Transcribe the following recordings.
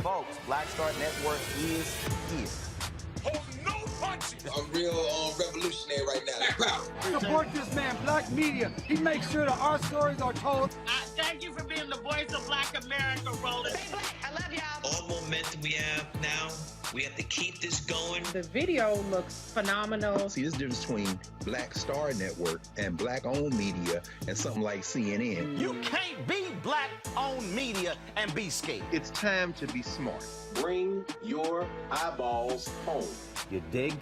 Folks, Black Star Network is here. Hold no punches. I'm real revolutionary right now. Support this man, Black Media. He makes sure that our stories are told. I Thank you for being the voice of Black America, Roland. Stay black. I love y'all. All momentum we have now, we have to keep this going. The video looks phenomenal. See, there's a difference between Black Star Network and Black-owned media and something like CNN. You can't be Black-owned media and be scared. It's time to be smart. Bring your eyeballs home. You dig?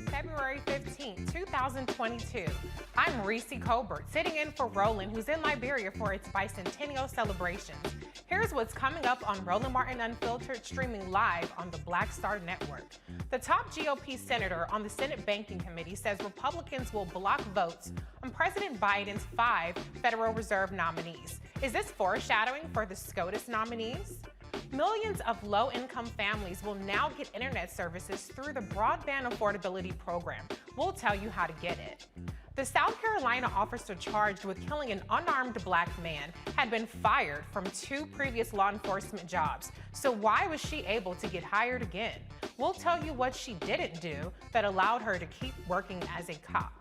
February 15, 2022. I'm Reese Colbert, sitting in for Roland, who's in Liberia for its bicentennial celebrations. Here's what's coming up on Roland Martin Unfiltered, streaming live on the Black Star Network. The top GOP senator on the Senate Banking Committee says Republicans will block votes on President Biden's 5 Federal Reserve nominees. Is this foreshadowing for the SCOTUS nominees? Millions of low-income families will now get internet services through the Broadband Affordability Program. We'll tell you how to get it. The South Carolina officer charged with killing an unarmed black man had been fired from 2 previous law enforcement jobs. So why was she able to get hired again? We'll tell you what she didn't do that allowed her to keep working as a cop.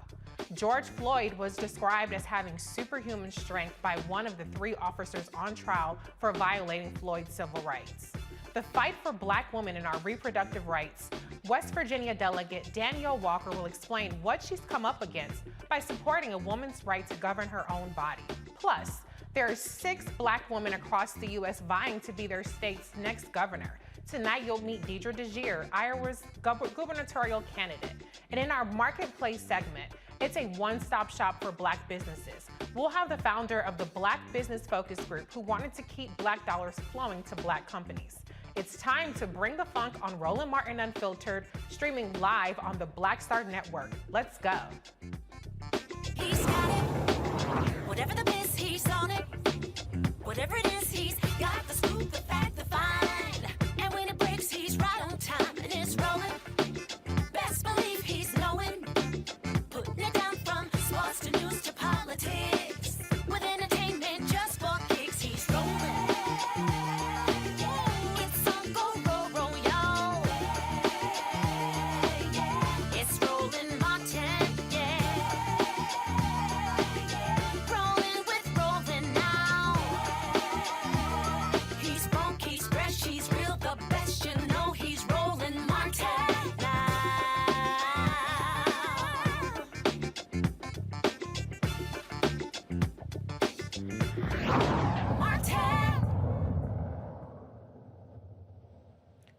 George Floyd was described as having superhuman strength by one of the 3 officers on trial for violating Floyd's civil rights. The fight for black women and our reproductive rights. West Virginia delegate Danielle Walker will explain what she's come up against by supporting a woman's right to govern her own body. Plus, there are 6 black women across the U.S. vying to be their state's next governor. Tonight, you'll meet Deidre DeGier, Iowa's gubernatorial candidate. And in our Marketplace segment, it's a one-stop shop for black businesses. We'll have the founder of the Black Business Focus Group who wanted to keep black dollars flowing to black companies. It's time to bring the funk on Roland Martin Unfiltered, streaming live on the Black Star Network. Let's go. He's got it. Whatever the biz, he's on it. Whatever it is, he's got the scoop, the fact, the find. And when it breaks, he's right on time and it's rolling. Best believe he's knowing. Putting it down from sports to news to politics. With entertainment just for kicks, he's rolling. It's on go, roll, y'all. It's Roland Martin, yeah. Rolling with Roland now. He's funk, he's fresh, he's real, the best, you know he's Roland Martin.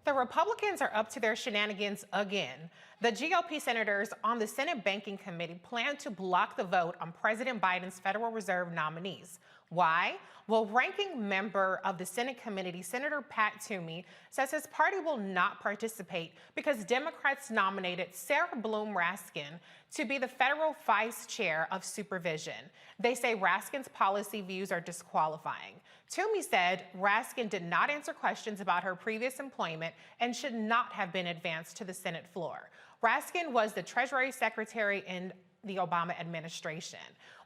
The Republicans are up to their shenanigans again. The GOP senators on the Senate Banking Committee plan to block the vote on President Biden's Federal Reserve nominees. Why? Well, ranking member of the Senate committee, Senator Pat Toomey, says his party will not participate because Democrats nominated Sarah Bloom Raskin to be the federal vice chair of supervision. They say Raskin's policy views are disqualifying. Toomey said Raskin did not answer questions about her previous employment and should not have been advanced to the Senate floor. Raskin was the Treasury Secretary in the Obama administration.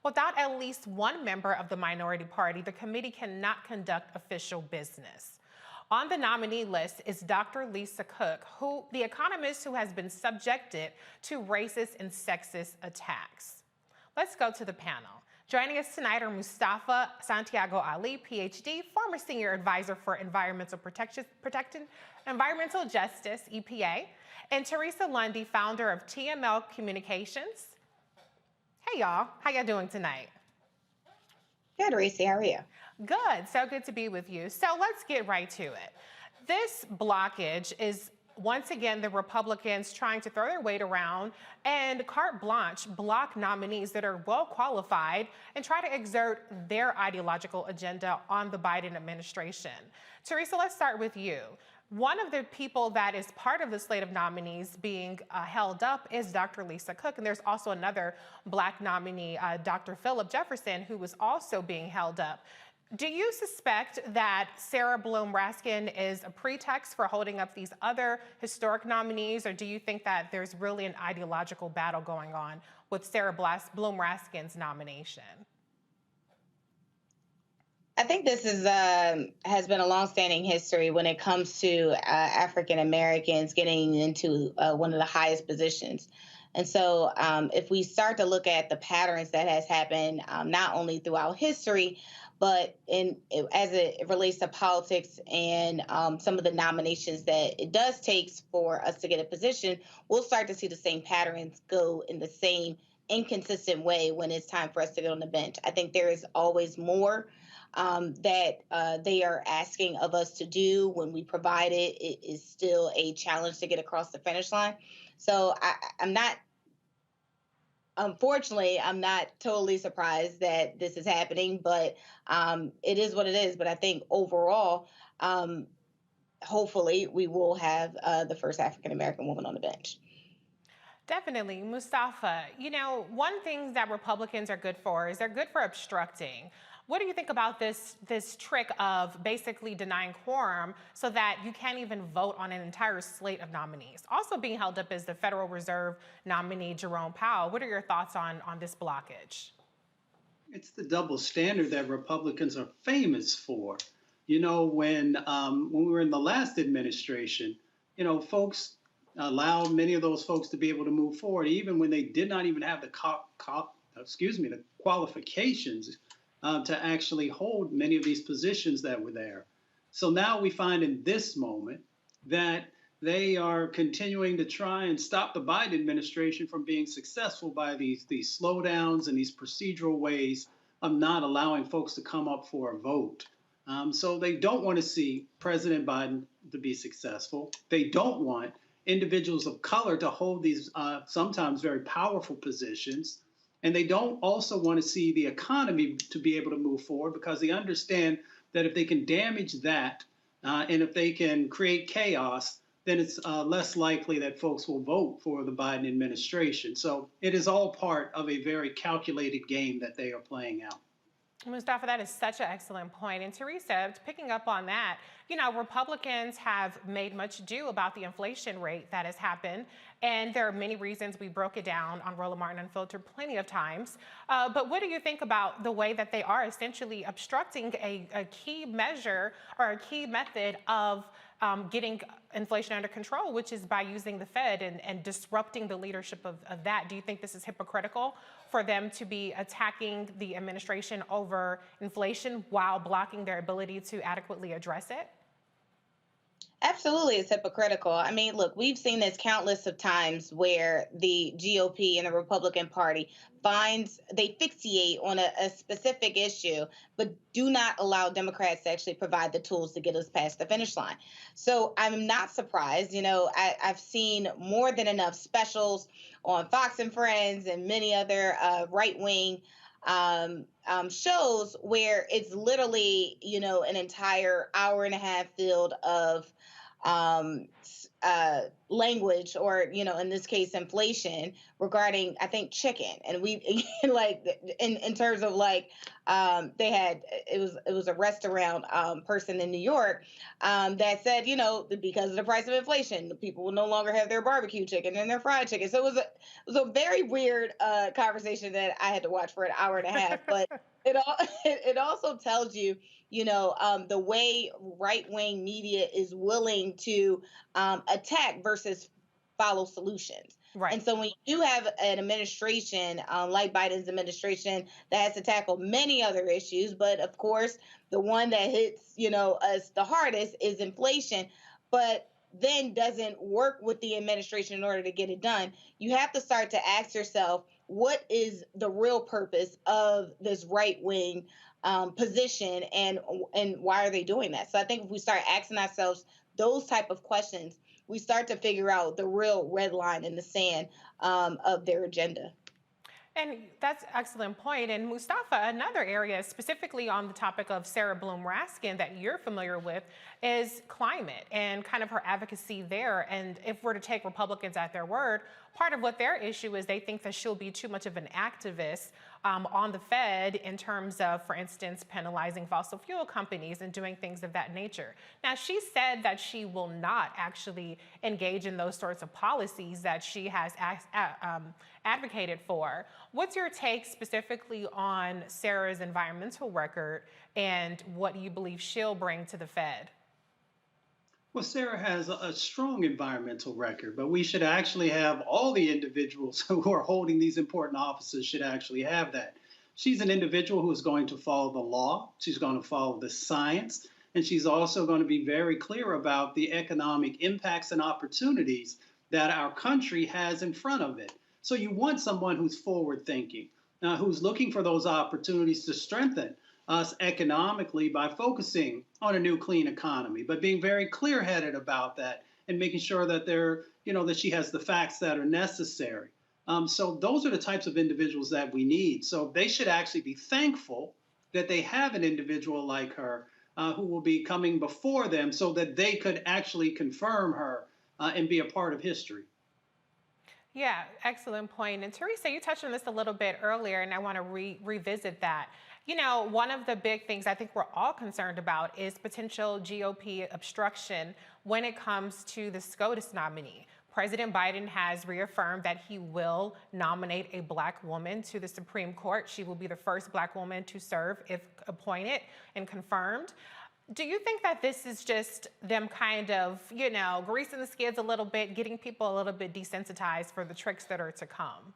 Without at least one member of the minority party, the committee cannot conduct official business. On the nominee list is Dr. Lisa Cook, the economist who has been subjected to racist and sexist attacks. Let's go to the panel. Joining us tonight are Mustafa Santiago Ali, PhD, former senior advisor for environmental environmental justice, EPA, and Teresa Lundy, founder of TML Communications. Hey y'all, how y'all doing tonight? Good, Reese, how are you? Good, so good to be with you. So let's get right to it. This blockage is once again the Republicans trying to throw their weight around and carte blanche block nominees that are well qualified and try to exert their ideological agenda on the Biden administration. Teresa, let's start with you. One of the people that is part of the slate of nominees being held up is Dr. Lisa Cook, and there's also another black nominee, Dr. Philip Jefferson, who was also being held up. Do you suspect that Sarah Bloom Raskin is a pretext for holding up these other historic nominees, or do you think that there's really an ideological battle going on with Sarah Bloom Raskin's nomination? I think this is has been a longstanding history when it comes to African Americans getting into one of the highest positions. And so if we start to look at the patterns that has happened, not only throughout history, but as it relates to politics and some of the nominations that it does take for us to get a position, we'll start to see the same patterns go in the same inconsistent way when it's time for us to get on the bench. I think there is always more that they are asking of us to do. When we provide it, it is still a challenge to get across the finish line. So I'm not, unfortunately, I'm not totally surprised that this is happening, but it is what it is. But I think overall, hopefully we will have the first African-American woman on the bench. Definitely. Mustafa, you know, one thing that Republicans are good for is they're good for obstructing. What do you think about this trick of basically denying quorum so that you can't even vote on an entire slate of nominees? Also being held up is the Federal Reserve nominee, Jerome Powell. What are your thoughts on this blockage? It's the double standard that Republicans are famous for. You know, when we were in the last administration, you know, folks allowed many of those folks to be able to move forward, even when they did not even have the the qualifications to actually hold many of these positions that were there. So now we find in this moment that they are continuing to try and stop the Biden administration from being successful by these slowdowns and these procedural ways of not allowing folks to come up for a vote. So they don't want to see President Biden to be successful. They don't want individuals of color to hold these sometimes very powerful positions. And they don't also want to see the economy to be able to move forward, because they understand that if they can damage that and if they can create chaos, then it's less likely that folks will vote for the Biden administration. So it is all part of a very calculated game that they are playing out. Mustafa, that is such an excellent point. And Teresa, picking up on that, you know, Republicans have made much ado about the inflation rate that has happened. And there are many reasons. We broke it down on Roland Martin Unfiltered plenty of times. But what do you think about the way that they are essentially obstructing a key measure or a key method of getting inflation under control, which is by using the Fed and disrupting the leadership of that? Do you think this is hypocritical for them to be attacking the administration over inflation while blocking their ability to adequately address it? Absolutely, it's hypocritical. I mean, look, we've seen this countless of times where the GOP and the Republican Party they fixate on a specific issue, but do not allow Democrats to actually provide the tools to get us past the finish line. So I'm not surprised. You know, I've seen more than enough specials on Fox and Friends and many other right-wing shows where it's literally, you know, an entire hour and a half filled of language, or, you know, in this case, inflation regarding, I think, chicken. And we like in terms of like they had it was a restaurant person in New York that said, you know, because of the price of inflation, the people will no longer have their barbecue chicken and their fried chicken. So it was a very weird conversation that I had to watch for an hour and a half. But it also tells you, you know, the way right-wing media is willing to attack versus follow solutions. Right. And so when you do have an administration like Biden's administration that has to tackle many other issues, but of course, the one that hits, you know, us the hardest is inflation, but then doesn't work with the administration in order to get it done, you have to start to ask yourself, what is the real purpose of this right-wing position, and why are they doing that? So I think if we start asking ourselves those type of questions, we start to figure out the real red line in the sand of their agenda. And that's an excellent point. And Mustafa, another area specifically on the topic of Sarah Bloom Raskin that you're familiar with is climate and kind of her advocacy there. And if we're to take Republicans at their word, part of what their issue is, they think that she'll be too much of an activist on the Fed in terms of, for instance, penalizing fossil fuel companies and doing things of that nature. Now, she said that she will not actually engage in those sorts of policies that she has advocated for. What's your take specifically on Sarah's environmental record and what you believe she'll bring to the Fed? Well, Sarah has a strong environmental record, but we should actually have all the individuals who are holding these important offices should actually have that. She's an individual who is going to follow the law. She's going to follow the science. And she's also going to be very clear about the economic impacts and opportunities that our country has in front of it. So you want someone who's forward thinking, who's looking for those opportunities to strengthen us economically by focusing on a new clean economy, but being very clear-headed about that and making sure that that she has the facts that are necessary. So those are the types of individuals that we need. So they should actually be thankful that they have an individual like her who will be coming before them so that they could actually confirm her and be a part of history. Yeah, excellent point. And Teresa, you touched on this a little bit earlier, and I want to revisit that. You know, one of the big things I think we're all concerned about is potential GOP obstruction when it comes to the SCOTUS nominee. President Biden has reaffirmed that he will nominate a Black woman to the Supreme Court. She will be the first Black woman to serve if appointed and confirmed. Do you think that this is just them kind of, greasing the skids a little bit, getting people a little bit desensitized for the tricks that are to come?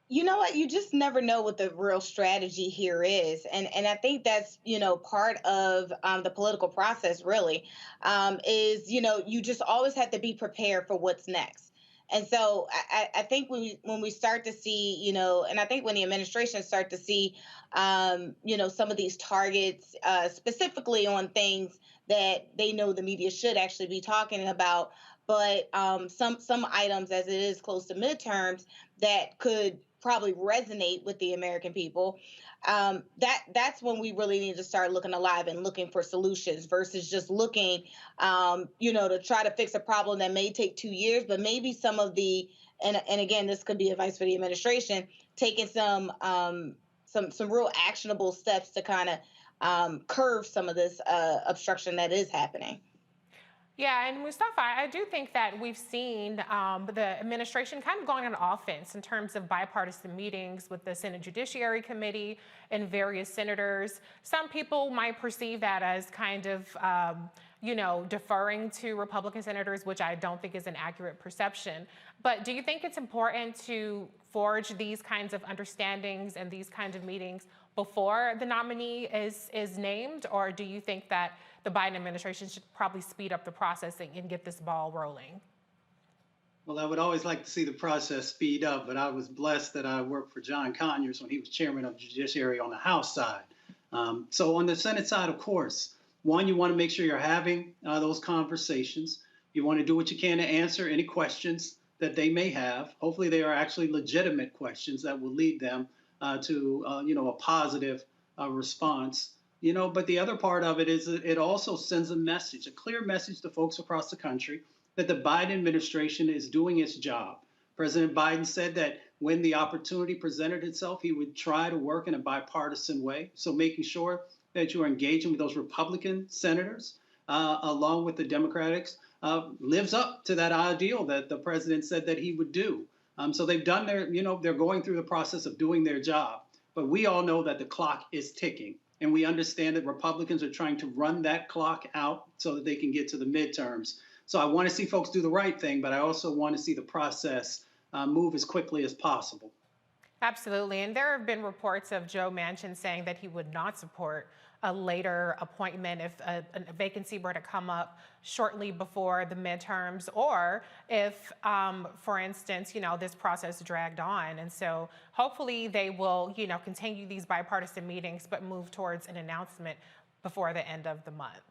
You know what? You just never know what the real strategy here is. And I think that's, part of the political process, really, is, you just always have to be prepared for what's next. And so I think when we start to see, and I think when the administration start to see, some of these targets specifically on things that they know the media should actually be talking about, but some items as it is close to midterms that could probably resonate with the American people, that's when we really need to start looking alive and looking for solutions versus just looking, to try to fix a problem that may take 2 years, but maybe some of the, and again, this could be advice for the administration, taking some real actionable steps to kind of curb some of this obstruction that is happening. Yeah, and Mustafa, I do think that we've seen the administration kind of going on offense in terms of bipartisan meetings with the Senate Judiciary Committee and various senators. Some people might perceive that as kind of, deferring to Republican senators, which I don't think is an accurate perception. But do you think it's important to forge these kinds of understandings and these kinds of meetings before the nominee is named, or do you think that the Biden administration should probably speed up the processing and get this ball rolling? Well, I would always like to see the process speed up, but I was blessed that I worked for John Conyers when he was chairman of the Judiciary on the House side. So on the Senate side, of course, one, you want to make sure you're having those conversations. You want to do what you can to answer any questions that they may have. Hopefully they are actually legitimate questions that will lead them to a positive response. But the other part of it is it also sends a message, a clear message to folks across the country that the Biden administration is doing its job. President Biden said that when the opportunity presented itself, he would try to work in a bipartisan way. So making sure that you are engaging with those Republican senators along with the Democrats lives up to that ideal that the president said that he would do. So they've done they're going through the process of doing their job. But we all know that the clock is ticking. And we understand that Republicans are trying to run that clock out so that they can get to the midterms. So I want to see folks do the right thing, but I also want to see the process move as quickly as possible. Absolutely. And there have been reports of Joe Manchin saying that he would not support a later appointment if a vacancy were to come up shortly before the midterms, or if, for instance, this process dragged on. And so hopefully they will, continue these bipartisan meetings, but move towards an announcement before the end of the month.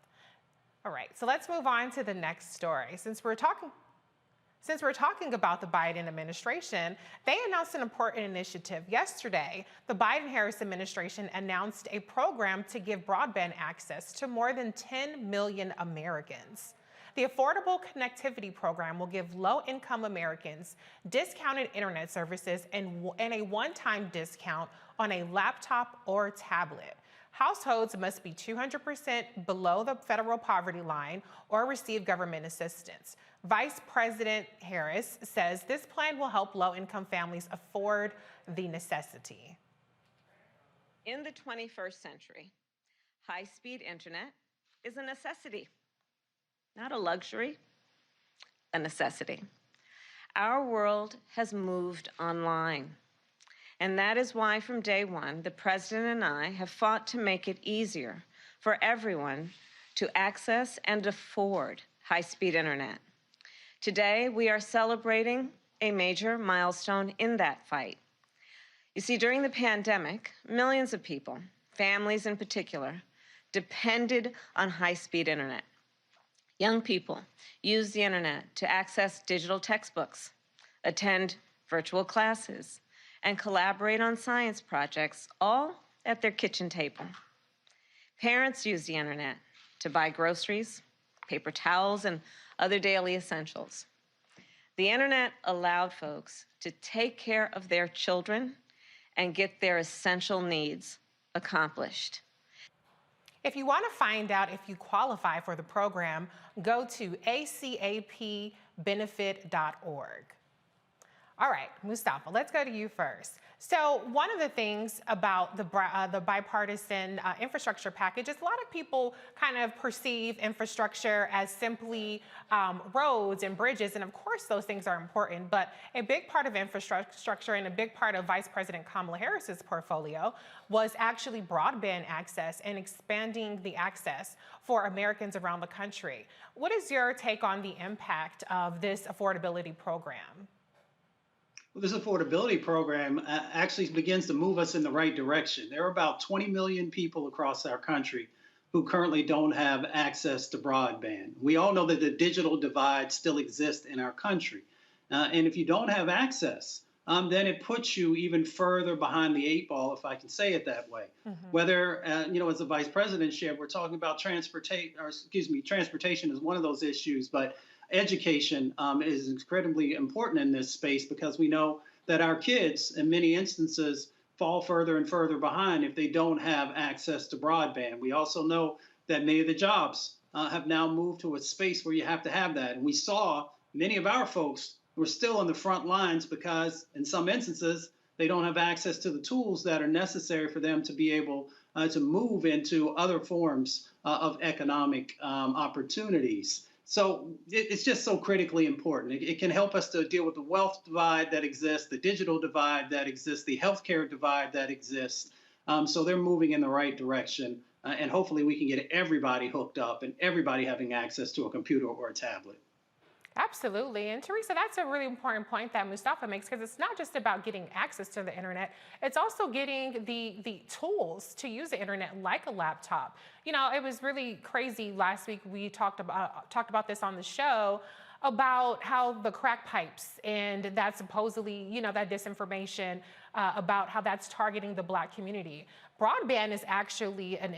All right, so let's move on to the next story. Since we're talking about the Biden administration, they announced an important initiative. Yesterday, the Biden-Harris administration announced a program to give broadband access to more than 10 million Americans. The Affordable Connectivity Program will give low-income Americans discounted internet services and a one-time discount on a laptop or tablet. Households must be 200% below the federal poverty line or receive government assistance. Vice President Harris says this plan will help low-income families afford the necessity. In the 21st century, high-speed internet is a necessity, not a luxury, a necessity. Our world has moved online. And that is why from day one, the President and I have fought to make it easier for everyone to access and afford high-speed internet. Today, we are celebrating a major milestone in that fight. You see, during the pandemic, millions of people, families in particular, depended on high-speed internet. Young people used the internet to access digital textbooks, attend virtual classes, and collaborate on science projects, all at their kitchen table. Parents use the internet to buy groceries, paper towels, and other daily essentials. The internet allowed folks to take care of their children and get their essential needs accomplished. If you want to find out if you qualify for the program, go to acapbenefit.org. All right, Mustafa, let's go to you first. So one of the things about the bipartisan infrastructure package is a lot of people kind of perceive infrastructure as simply roads and bridges, and of course those things are important, but a big part of infrastructure and a big part of Vice President Kamala Harris's portfolio was actually broadband access and expanding the access for Americans around the country. What is your take on the impact of this affordability program? Well, this affordability program actually begins to move us in the right direction. There are about 20 million people across our country who currently don't have access to broadband. We all know that the digital divide still exists in our country. And if you don't have access, then it puts you even further behind the eight ball, if I can say it that way. Mm-hmm. Whether, as the Vice President shared, we're talking about transportation is one of those issues, but education is incredibly important in this space because we know that our kids, in many instances, fall further and further behind if they don't have access to broadband. We also know that many of the jobs have now moved to a space where you have to have that. And we saw many of our folks were still on the front lines because, in some instances, they don't have access to the tools that are necessary for them to be able to move into other forms of economic opportunities. So it's just so critically important. It can help us to deal with the wealth divide that exists, the digital divide that exists, the healthcare divide that exists. So they're moving in the right direction. And hopefully we can get everybody hooked up and everybody having access to a computer or a tablet. Absolutely. And Teresa, that's a really important point that Mustafa makes, because it's not just about getting access to the internet. It's also getting the tools to use the internet, like a laptop. You know, it was really crazy last week. We talked about this on the show, about how the crack pipes and that supposedly, that disinformation about how that's targeting the Black community. Broadband is actually an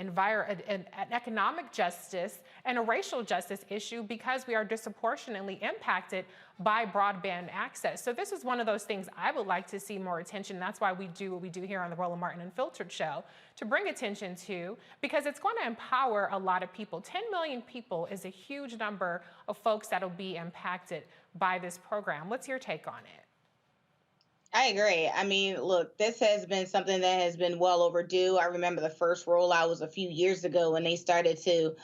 economic justice and a racial justice issue because we are disproportionately impacted by broadband access. So this is one of those things I would like to see more attention. That's why we do what we do here on the Roland Martin Unfiltered show, to bring attention to, because it's going to empower a lot of people. 10 million people is a huge number of folks that will be impacted by this program. What's your take on it? I agree. I mean, look, this has been something that has been well overdue. I remember the first rollout was a few years ago when they started to,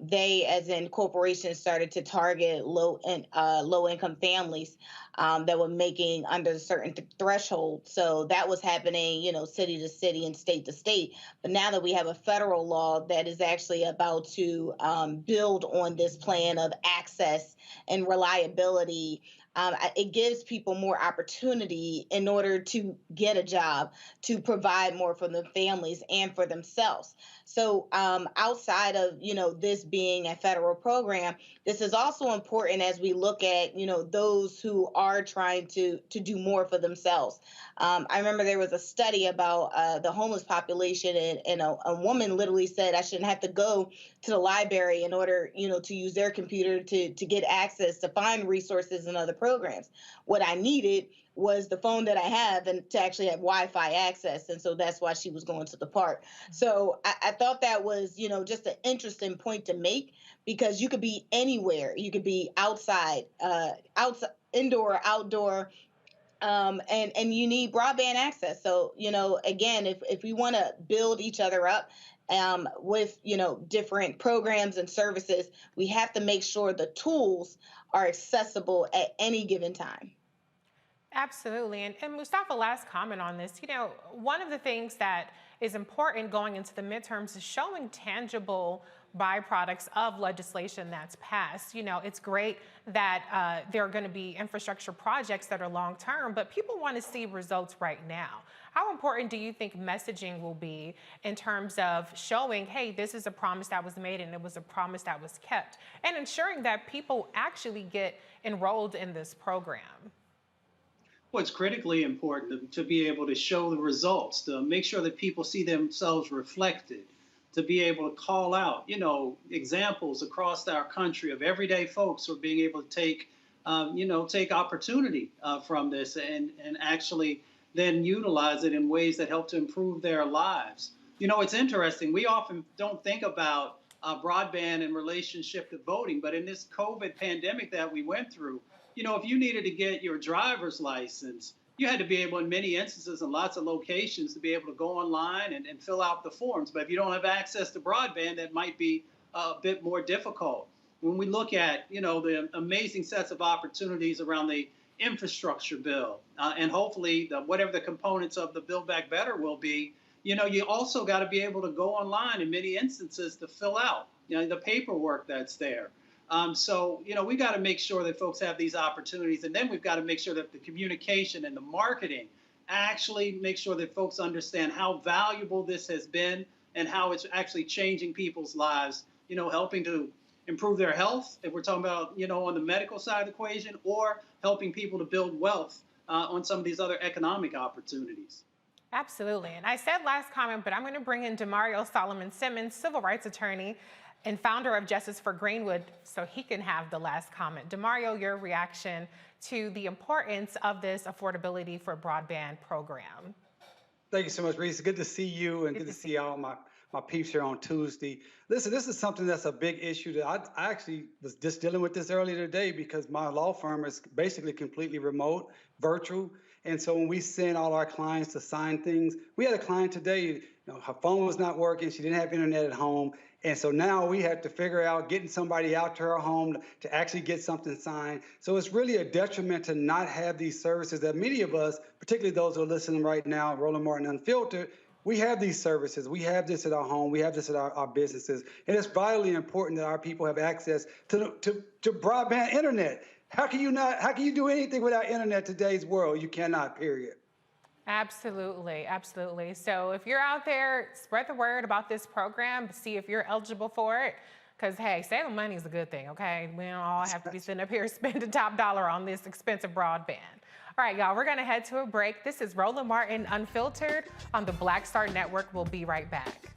they as in corporations started to target low income families that were making under a certain threshold. So that was happening, city to city and state to state. But now that we have a federal law that is actually about to build on this plan of access and reliability it gives people more opportunity in order to get a job, to provide more for their families and for themselves. So outside of, this being a federal program, this is also important as we look at, those who are trying to do more for themselves. I remember there was a study about the homeless population, and a woman literally said, I shouldn't have to go to the library in order, to use their computer to get access to find resources and other programs. What I needed was the phone that I have and to actually have Wi-Fi access. And so that's why she was going to the park. So I thought that was, just an interesting point to make, because you could be anywhere. You could be outside, indoor, outdoor, and you need broadband access. So, again, if we want to build each other up, with, different programs and services, we have to make sure the tools are accessible at any given time. Absolutely. And Mustafa, last comment on this. One of the things that is important going into the midterms is showing tangible byproducts of legislation that's passed. It's great that there are going to be infrastructure projects that are long term, but people want to see results right now. How important do you think messaging will be in terms of showing, hey, this is a promise that was made and it was a promise that was kept, and ensuring that people actually get enrolled in this program? Well, it's critically important to be able to show the results, to make sure that people see themselves reflected, to be able to call out, examples across our country of everyday folks who are being able to take opportunity from this and actually then utilize it in ways that help to improve their lives. It's interesting. We often don't think about broadband in relationship to voting, but in this COVID pandemic that we went through, if you needed to get your driver's license, you had to be able, in many instances and lots of locations, to be able to go online and fill out the forms. But if you don't have access to broadband, that might be a bit more difficult. When we look at, the amazing sets of opportunities around the infrastructure bill, and hopefully whatever the components of the Build Back Better will be, you also got to be able to go online in many instances to fill out, the paperwork that's there. So, we got to make sure that folks have these opportunities, and then we've got to make sure that the communication and the marketing actually make sure that folks understand how valuable this has been and how it's actually changing people's lives, helping to improve their health, if we're talking about, on the medical side of the equation, or helping people to build wealth on some of these other economic opportunities. Absolutely. And I said last comment, but I'm going to bring in Demario Solomon-Simmons, civil rights attorney and founder of Justice for Greenwood, so he can have the last comment. Demario, your reaction to the importance of this affordability for broadband program. Thank you so much, Reese. Good to see you, and good to see all my peeps here on Tuesday. Listen, this is something that's a big issue that I actually was just dealing with this earlier today, because my law firm is basically completely remote, virtual. And so when we send all our clients to sign things, we had a client today, her phone was not working. She didn't have internet at home. And so now we have to figure out getting somebody out to her home to actually get something signed. So it's really a detriment to not have these services that many of us, particularly those who are listening right now, Roland Martin Unfiltered, we have these services. We have this at our home. We have this at our businesses. And it's vitally important that our people have access to broadband internet. How can you do anything without internet in today's world? You cannot, period. Absolutely, absolutely. So if you're out there, spread the word about this program, see if you're eligible for it. Because, hey, saving money is a good thing, okay? We don't all have to be sitting up here spending top dollar on this expensive broadband. All right, y'all, we're going to head to a break. This is Roland Martin Unfiltered on the Black Star Network. We'll be right back.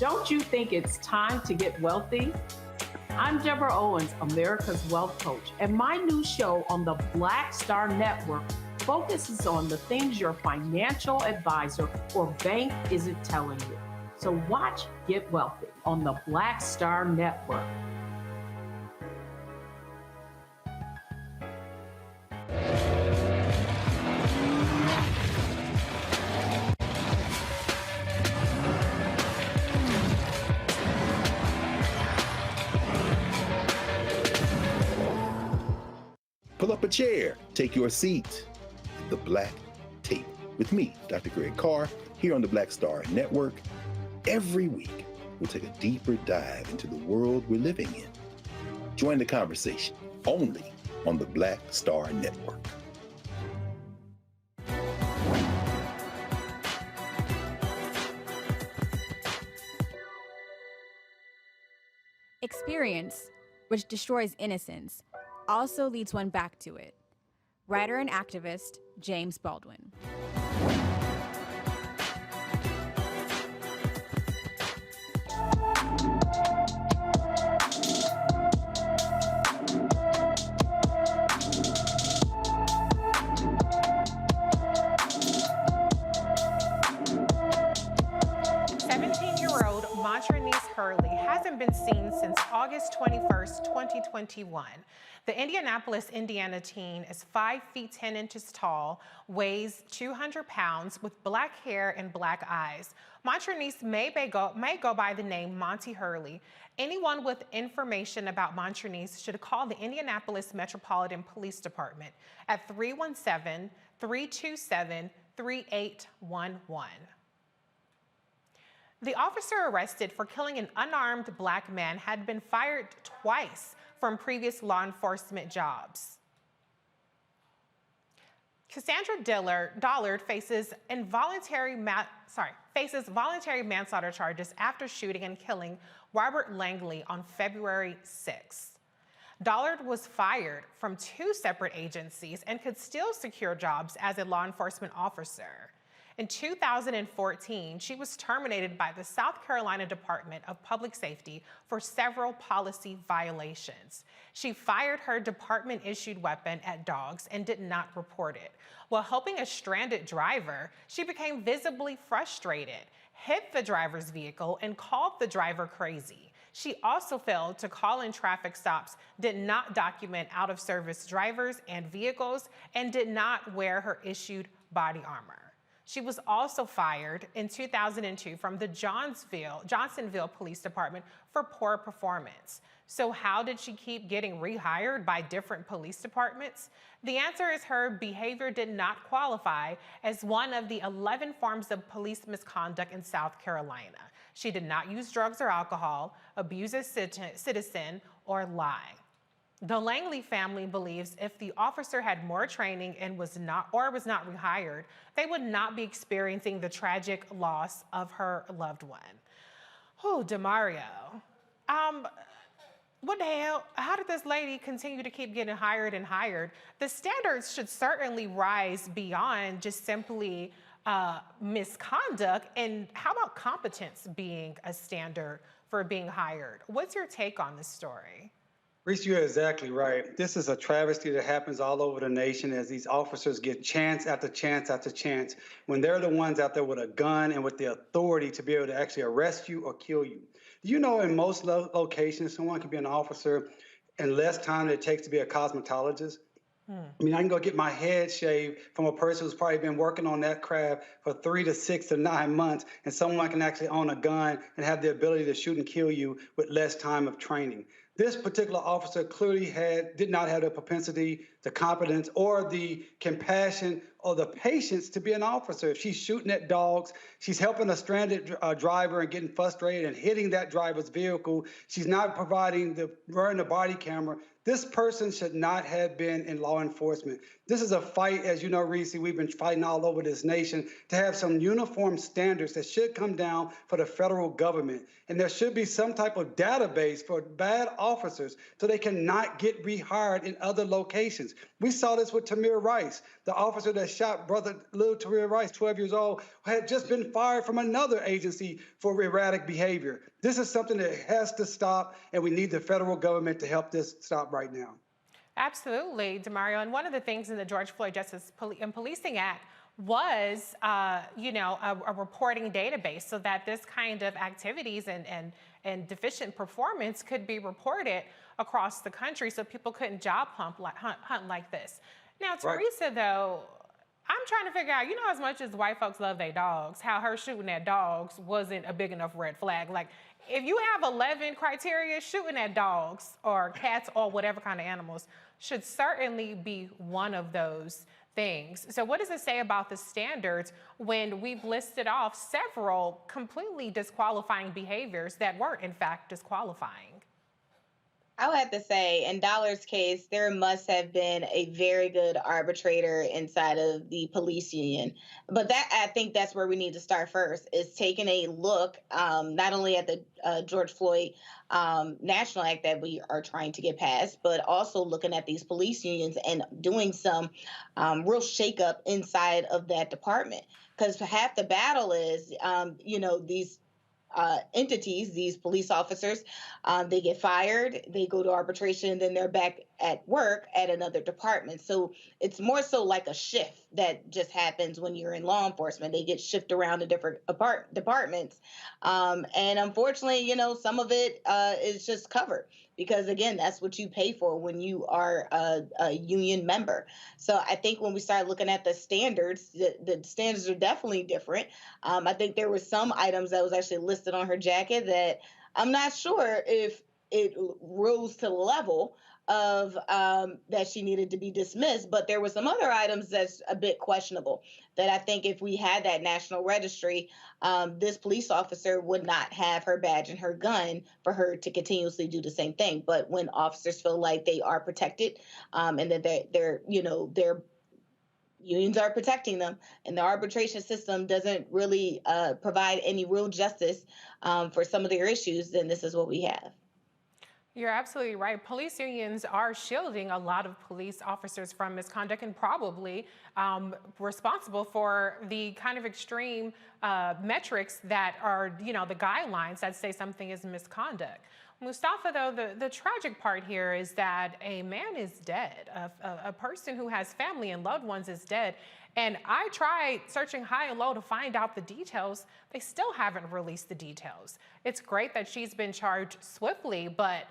Don't you think it's time to get wealthy? I'm Deborah Owens, America's Wealth Coach, and my new show on the Black Star Network focuses on the things your financial advisor or bank isn't telling you. So watch Get Wealthy on the Black Star Network. Pull up a chair, take your seat. The Black Tape with me, Dr. Greg Carr, here on the Black Star Network. Every week, we'll take a deeper dive into the world we're living in. Join the conversation only on the Black Star Network. Experience, which destroys innocence, also leads one back to it. Writer and activist James Baldwin. Hurley hasn't been seen since August 21st, 2021. The Indianapolis, Indiana teen is 5 feet 10 inches tall, weighs 200 pounds, with black hair and black eyes. Montrenice may go by the name Monty Hurley. Anyone with information about Montrenice should call the Indianapolis Metropolitan Police Department at 317-327-3811. The officer arrested for killing an unarmed black man had been fired twice from previous law enforcement jobs. Cassandra Dollard faces voluntary manslaughter charges after shooting and killing Robert Langley on February 6th. Dollard was fired from 2 separate agencies and could still secure jobs as a law enforcement officer. In 2014, she was terminated by the South Carolina Department of Public Safety for several policy violations. She fired her department-issued weapon at dogs and did not report it. While helping a stranded driver, she became visibly frustrated, hit the driver's vehicle, and called the driver crazy. She also failed to call in traffic stops, did not document out-of-service drivers and vehicles, and did not wear her issued body armor. She was also fired in 2002 from the Johnsonville Police Department for poor performance. So how did she keep getting rehired by different police departments? The answer is her behavior did not qualify as one of the 11 forms of police misconduct in South Carolina. She did not use drugs or alcohol, abuse a citizen, or lie. The Langley family believes if the officer had more training and was not rehired, they would not be experiencing the tragic loss of her loved one. Oh, DeMario. What the hell? How did this lady continue to keep getting hired and hired? The standards should certainly rise beyond just simply misconduct. And how about competence being a standard for being hired? What's your take on this story? Reese, you're exactly right. This is a travesty that happens all over the nation as these officers get chance after chance after chance when they're the ones out there with a gun and with the authority to be able to actually arrest you or kill you. Do you know in most locations, someone can be an officer in less time than it takes to be a cosmetologist? I mean, I can go get my head shaved from a person who's probably been working on that craft for 3 to 6 to 9 months, and someone can actually own a gun and have the ability to shoot and kill you with less time of training. This particular officer clearly did not have the propensity, the competence, or the compassion or the patience to be an officer. If she's shooting at dogs, she's helping a stranded driver and getting frustrated and hitting that driver's vehicle. She's not running the body camera. This person should not have been in law enforcement. This is a fight, as you know, Reese, we've been fighting all over this nation to have some uniform standards that should come down for the federal government. And there should be some type of database for bad officers so they cannot get rehired in other locations. We saw this with Tamir Rice, the officer that shot brother little Tamir Rice, 12 years old, had just been fired from another agency for erratic behavior. This is something that has to stop, and we need the federal government to help this stop right now. Absolutely, Demario. And one of the things in the George Floyd Justice and Policing Act was, a reporting database so that this kind of activities and deficient performance could be reported across the country so people couldn't job hunt like this. Now, Teresa, though, I'm trying to figure out, as much as white folks love their dogs, how her shooting at dogs wasn't a big enough red flag. Like, if you have 11 criteria, shooting at dogs or cats or whatever kind of animals should certainly be one of those things. So what does it say about the standards when we've listed off several completely disqualifying behaviors that weren't, in fact, disqualifying? I would have to say, in Dollar's case, there must have been a very good arbitrator inside of the police union. But I think that's where we need to start first, is taking a look not only at the George Floyd National Act that we are trying to get passed, but also looking at these police unions and doing some real shakeup inside of that department. Because half the battle is, these entities, these police officers, they get fired, they go to arbitration, then they're back at work at another department. So it's more so like a shift that just happens when you're in law enforcement. They get shifted around to different departments. And unfortunately, some of it is just covered because, again, that's what you pay for when you are a union member. So I think when we start looking at the standards, the standards are definitely different. I think there were some items that was actually listed on her jacket that I'm not sure if it rose to the level of that she needed to be dismissed, but there were some other items that's a bit questionable that I think if we had that national registry, this police officer would not have her badge and her gun for her to continuously do the same thing. But when officers feel like they are protected and that their unions are protecting them and the arbitration system doesn't really provide any real justice for some of their issues, then this is what we have. You're absolutely right. Police unions are shielding a lot of police officers from misconduct and probably responsible for the kind of extreme metrics that are, the guidelines that say something is misconduct. Mustafa, though, the tragic part here is that a man is dead. A person who has family and loved ones is dead. And I tried searching high and low to find out the details. They still haven't released the details. It's great that she's been charged swiftly, but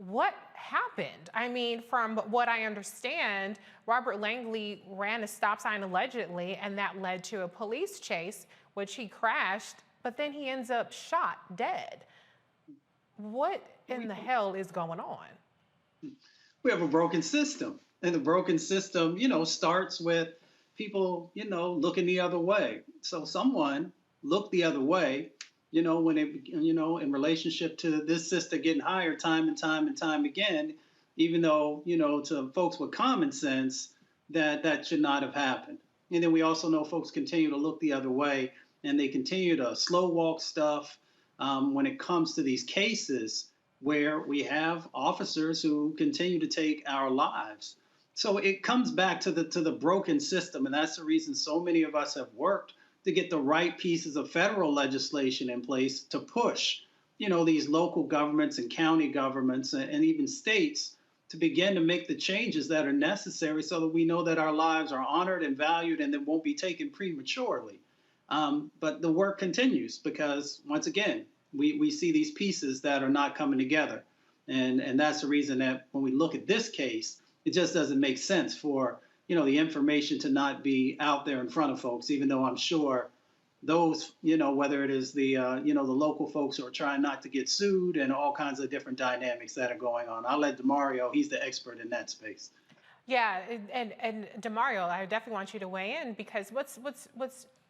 what happened? I mean, from what I understand, Robert Langley ran a stop sign allegedly, and that led to a police chase, which he crashed, but then he ends up shot dead. What in the hell is going on? We have a broken system, and the broken system, starts with people, looking the other way. So someone looked the other way, when it, in relationship to this sister getting hired time and time again, even though, to folks with common sense, that should not have happened. And then we also know folks continue to look the other way, and they continue to slow walk stuff when it comes to these cases where we have officers who continue to take our lives. So it comes back to the broken system, and that's the reason so many of us have worked to get the right pieces of federal legislation in place to push, these local governments and county governments and even states to begin to make the changes that are necessary so that we know that our lives are honored and valued and that won't be taken prematurely. But the work continues because, once again, we see these pieces that are not coming together. And that's the reason that when we look at this case, it just doesn't make sense for the information to not be out there in front of folks, even though I'm sure those, whether it is the local folks who are trying not to get sued and all kinds of different dynamics that are going on. I'll let Demario, he's the expert in that space. Yeah, and Demario, I definitely want you to weigh in because what's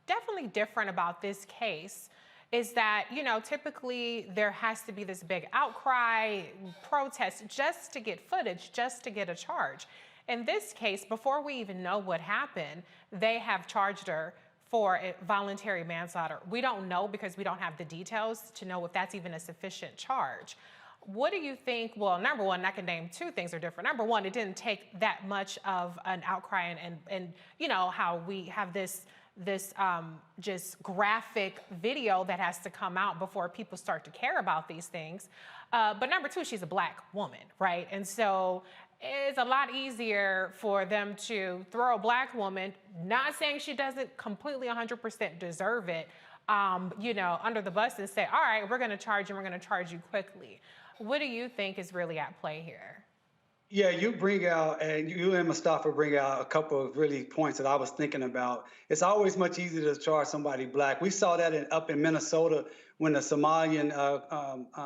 definitely different about this case is that, you know, typically there has to be this big outcry, protest, just to get footage, just to get a charge. In this case, before we even know what happened, they have charged her for a voluntary manslaughter. We don't know because we don't have the details to know if that's even a sufficient charge. What do you think? Well, number one, I can name two things are different. Number one, it didn't take that much of an outcry and you know, how we have this just graphic video that has to come out before people start to care about these things. But number two, she's a Black woman, right? And so it's a lot easier for them to throw a Black woman, not saying she doesn't completely 100% deserve it, you know, under the bus and say, all right, we're gonna charge you, we're gonna charge you quickly. What do you think is really at play here? Yeah, you bring out, and you and Mustafa bring out a couple of really points that I was thinking about. It's always much easier to charge somebody Black. We saw that up in Minnesota when the Somalian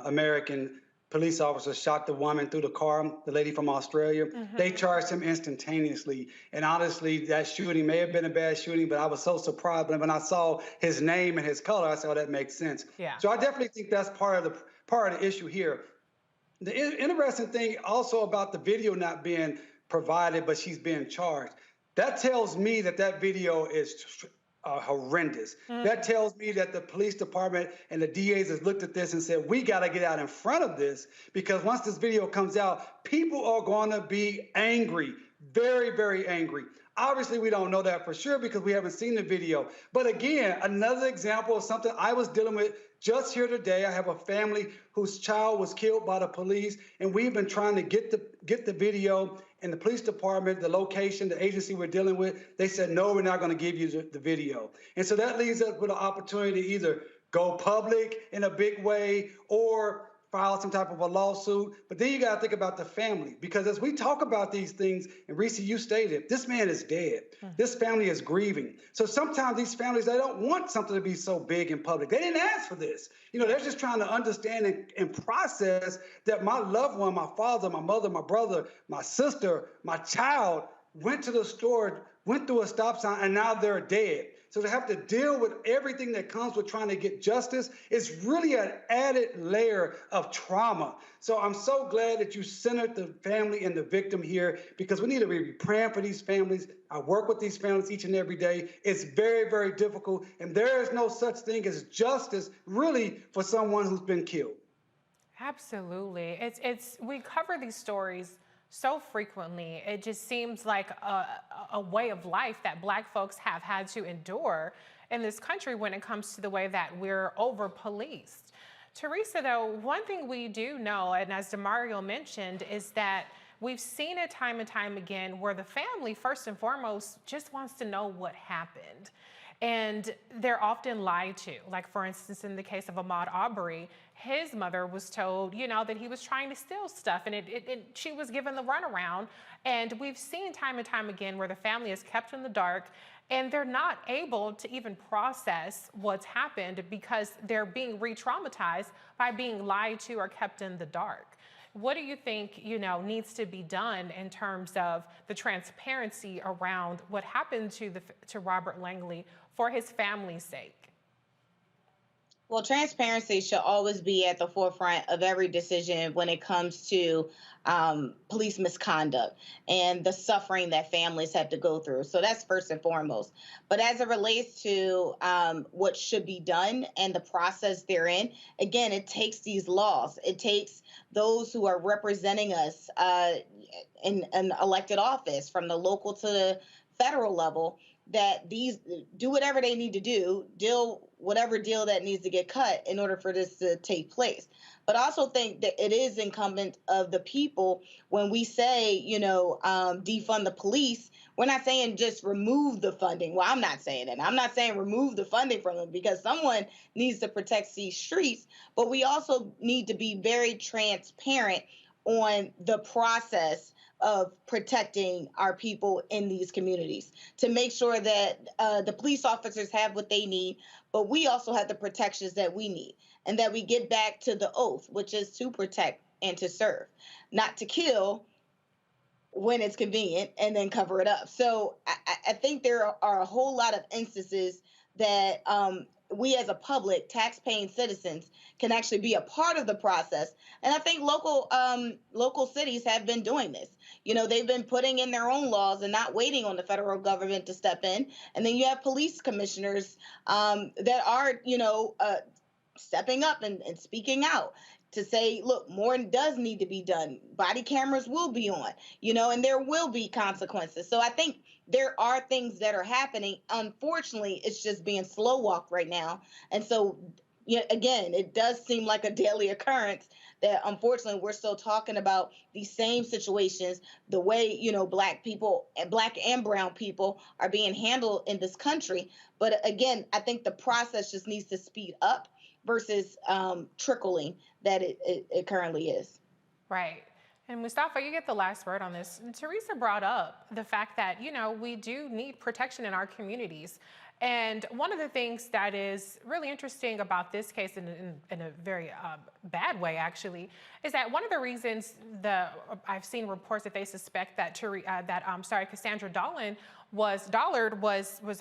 American police officer shot the woman through the car, the lady from Australia. Mm-hmm. They charged him instantaneously. And honestly, that shooting may have been a bad shooting, but I was so surprised. But when I saw his name and his color, I said, oh, that makes sense. Yeah. So I definitely think that's part of the issue here. The interesting thing also about the video not being provided, but she's being charged, that tells me that video is horrendous. That tells me that the police department and the DAs has looked at this and said, we got to get out in front of this, because once this video comes out, people are going to be angry, very, very angry. Obviously, we don't know that for sure because we haven't seen the video. But again, another example of something I was dealing with just here today. I have a family whose child was killed by the police, and we've been trying to get the video. And the police department, the location, the agency we're dealing with, they said, no, we're not going to give you the video. And so that leaves us with an opportunity to either go public in a big way or file some type of a lawsuit. But then you got to think about the family, because as we talk about these things, and Reese, you stated, this man is dead. This family is grieving. So sometimes these families, they don't want something to be so big in public. They didn't ask for this. You know, they're just trying to understand and process that my loved one, my father, my mother, my brother, my sister, my child went to the store, went through a stop sign, and now they're dead. So to have to deal with everything that comes with trying to get justice is really an added layer of trauma. So I'm so glad that you centered the family and the victim here, because we need to be praying for these families. I work with these families each and every day. It's very, very difficult. And there is no such thing as justice really for someone who's been killed. Absolutely. We cover these stories so frequently. It just seems like a way of life that Black folks have had to endure in this country when it comes to the way that we're over-policed. Teresa, though, one thing we do know, and as DeMario mentioned, is that we've seen it time and time again where the family, first and foremost, just wants to know what happened. And they're often lied to. Like, for instance, in the case of Ahmaud Arbery, his mother was told, you know, that he was trying to steal stuff, and she was given the runaround. And we've seen time and time again where the family is kept in the dark, and they're not able to even process what's happened because they're being re-traumatized by being lied to or kept in the dark. What do you think, you know, needs to be done in terms of the transparency around what happened to Robert Langley for his family's sake? Well, transparency should always be at the forefront of every decision when it comes to police misconduct and the suffering that families have to go through. So that's first and foremost. But as it relates to what should be done and the process therein, again, it takes these laws. It takes those who are representing us in an elected office from the local to the federal level, that these do whatever they need to do, whatever deal that needs to get cut in order for this to take place. But I also think that it is incumbent of the people when we say, you know, defund the police. We're not saying just remove the funding. Well, I'm not saying that. I'm not saying remove the funding from them, because someone needs to protect these streets. But we also need to be very transparent on the process of protecting our people in these communities, to make sure that the police officers have what they need, but we also have the protections that we need, and that we get back to the oath, which is to protect and to serve, not to kill when it's convenient and then cover it up. So I think there are a whole lot of instances that we as a public, tax-paying citizens, can actually be a part of the process. And I think local cities have been doing this. They've been putting in their own laws and not waiting on the federal government to step in. And then you have police commissioners that are, stepping up and speaking out to say, look, more does need to be done. Body cameras will be on, and there will be consequences. So I think there are things that are happening. Unfortunately, it's just being slow walked right now. And so, again, it does seem like a daily occurrence that unfortunately we're still talking about these same situations, the way, Black people, Black and brown people are being handled in this country. But again, I think the process just needs to speed up versus trickling that it currently is. Right. And Mustafa, you get the last word on this. And Teresa brought up the fact that, we do need protection in our communities. And one of the things that is really interesting about this case in a very bad way, actually, is that one of the reasons I've seen reports that they suspect that Cassandra Dollard was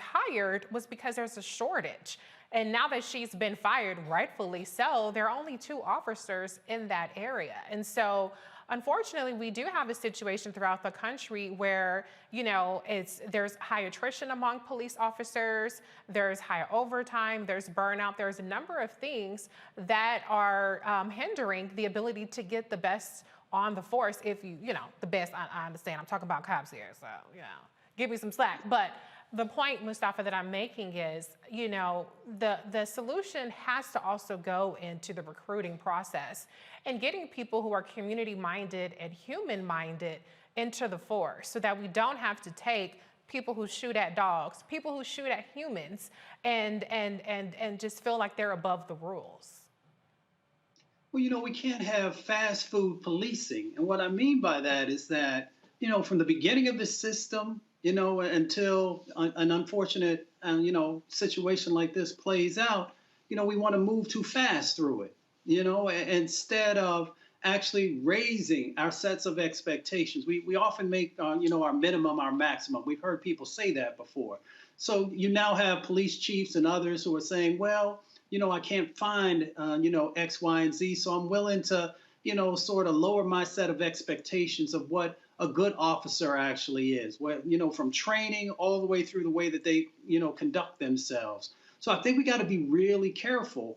hired was because there's a shortage. And now that she's been fired, rightfully so, there are only 2 officers in that area. And so, unfortunately, we do have a situation throughout the country where, there's high attrition among police officers, there's high overtime, there's burnout, there's a number of things that are hindering the ability to get the best on the force. If the best, I understand, I'm talking about cops here, so, give me some slack. But the point, Mustafa, that I'm making is, the solution has to also go into the recruiting process and getting people who are community-minded and human-minded into the force so that we don't have to take people who shoot at dogs, people who shoot at humans, and just feel like they're above the rules. Well, we can't have fast food policing. And what I mean by that is that, from the beginning of the system, until an unfortunate, situation like this plays out, we want to move too fast through it, instead of actually raising our sets of expectations. We often make, our minimum, our maximum. We've heard people say that before. So you now have police chiefs and others who are saying, well, I can't find, X, Y, and Z, so I'm willing to, sort of lower my set of expectations of what a good officer actually is, from training all the way through the way that they, conduct themselves. So I think we got to be really careful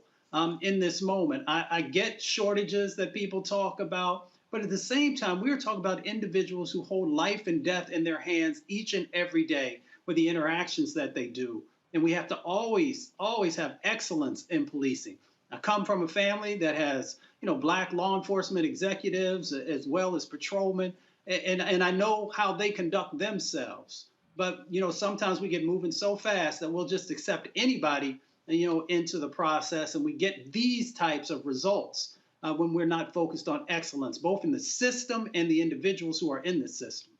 in this moment. I get shortages that people talk about, but at the same time, we're talking about individuals who hold life and death in their hands each and every day with the interactions that they do. And we have to always have excellence in policing. I come from a family that has, Black law enforcement executives as well as patrolmen. And I know how they conduct themselves. But, sometimes we get moving so fast that we'll just accept anybody, into the process. And we get these types of results when we're not focused on excellence, both in the system and the individuals who are in the system.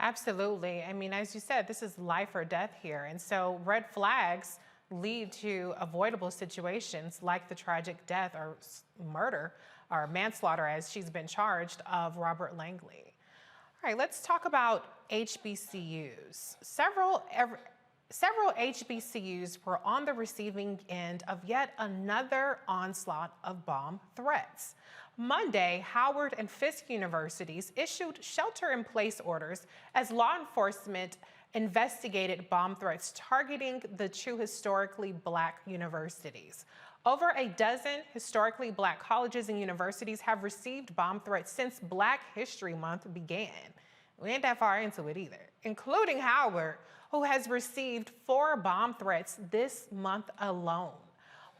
Absolutely. I mean, as you said, this is life or death here. And so red flags lead to avoidable situations like the tragic death or murder or manslaughter, as she's been charged, of Robert Langley. All right, let's talk about HBCUs. Several HBCUs were on the receiving end of yet another onslaught of bomb threats. Monday, Howard and Fisk universities issued shelter-in-place orders as law enforcement investigated bomb threats targeting the 2 historically Black universities. Over a dozen historically Black colleges and universities have received bomb threats since Black History Month began. We ain't that far into it either, including Howard, who has received 4 bomb threats this month alone.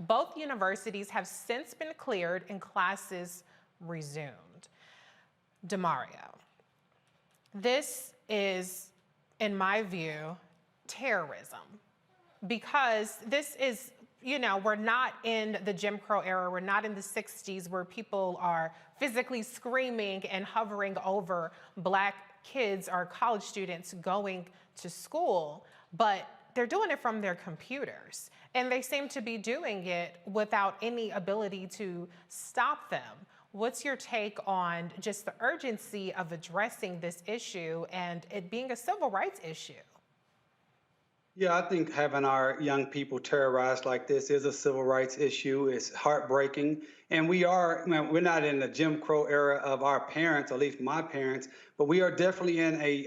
Both universities have since been cleared and classes resumed. Demario, this is, in my view, terrorism, because this is, we're not in the Jim Crow era. We're not in the 60s where people are physically screaming and hovering over Black kids or college students going to school, but they're doing it from their computers. And they seem to be doing it without any ability to stop them. What's your take on just the urgency of addressing this issue and it being a civil rights issue? Yeah, I think having our young people terrorized like this is a civil rights issue. It's heartbreaking. And we're not in the Jim Crow era of our parents, or at least my parents, but we are definitely in a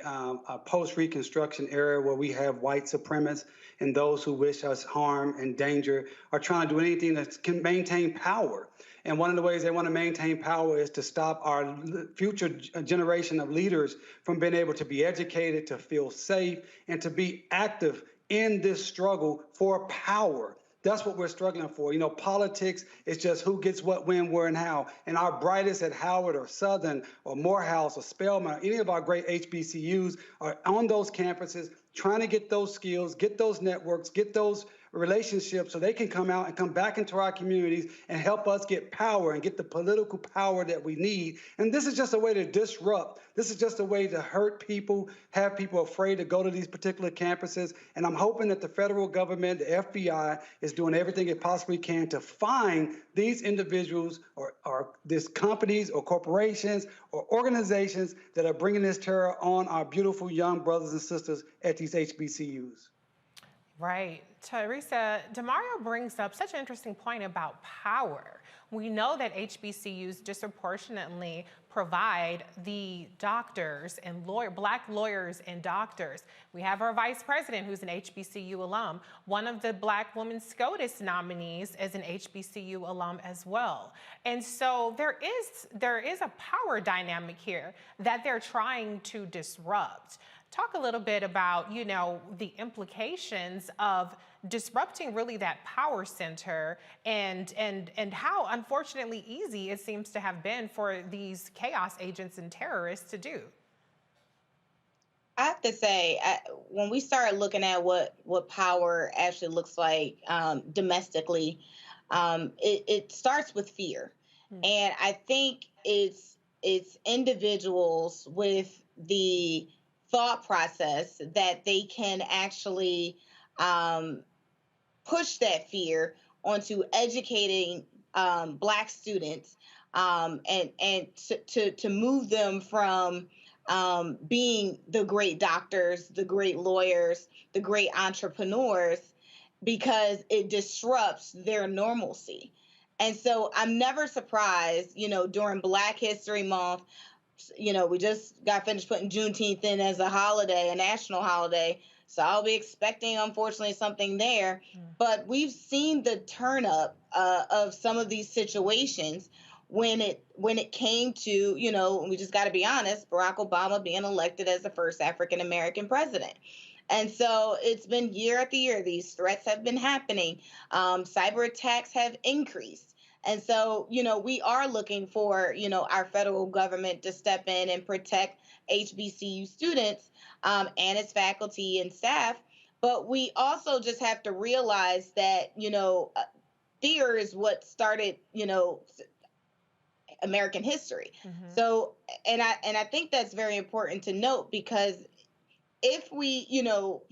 post-Reconstruction era where we have white supremacists and those who wish us harm and danger are trying to do anything that can maintain power. And one of the ways they want to maintain power is to stop our future generation of leaders from being able to be educated, to feel safe, and to be active in this struggle for power. That's what we're struggling for. You know, politics is just who gets what, when, where, and how. And our brightest at Howard or Southern or Morehouse or Spelman or any of our great HBCUs are on those campuses trying to get those skills, get those networks, get those relationships so they can come out and come back into our communities and help us get power and get the political power that we need. And this is just a way to disrupt. This is just a way to hurt people, have people afraid to go to these particular campuses. And I'm hoping that the federal government, the FBI, is doing everything it possibly can to find these individuals or these companies or corporations or organizations that are bringing this terror on our beautiful young brothers and sisters at these HBCUs. Right. Teresa, DeMario brings up such an interesting point about power. We know that HBCUs disproportionately provide the doctors and black lawyers and doctors. We have our vice president who's an HBCU alum. One of the black women SCOTUS nominees is an HBCU alum as well. And so there is a power dynamic here that they're trying to disrupt. Talk a little bit about, you know, the implications of disrupting really that power center and how unfortunately easy it seems to have been for these chaos agents and terrorists to do. I have to say, when we start looking at what power actually looks like domestically, it starts with fear. Mm-hmm. And I think it's individuals with the thought process that they can actually push that fear onto educating Black students and to move them from being the great doctors, the great lawyers, the great entrepreneurs, because it disrupts their normalcy. And so I'm never surprised, you know, during Black History Month, you know, we just got finished putting Juneteenth in as a holiday, a national holiday. So I'll be expecting, unfortunately, something there. But we've seen the turn up of some of these situations when it came to, you know, we just got to be honest, Barack Obama being elected as the first African-American president. And so it's been year after year. These threats have been happening. Cyber attacks have increased. And so, you know, we are looking for, you know, our federal government to step in and protect HBCU students and its faculty and staff. But we also just have to realize that, you know, fear is what started, you know, American history. Mm-hmm. So, and I think that's very important to note, because if we, you know,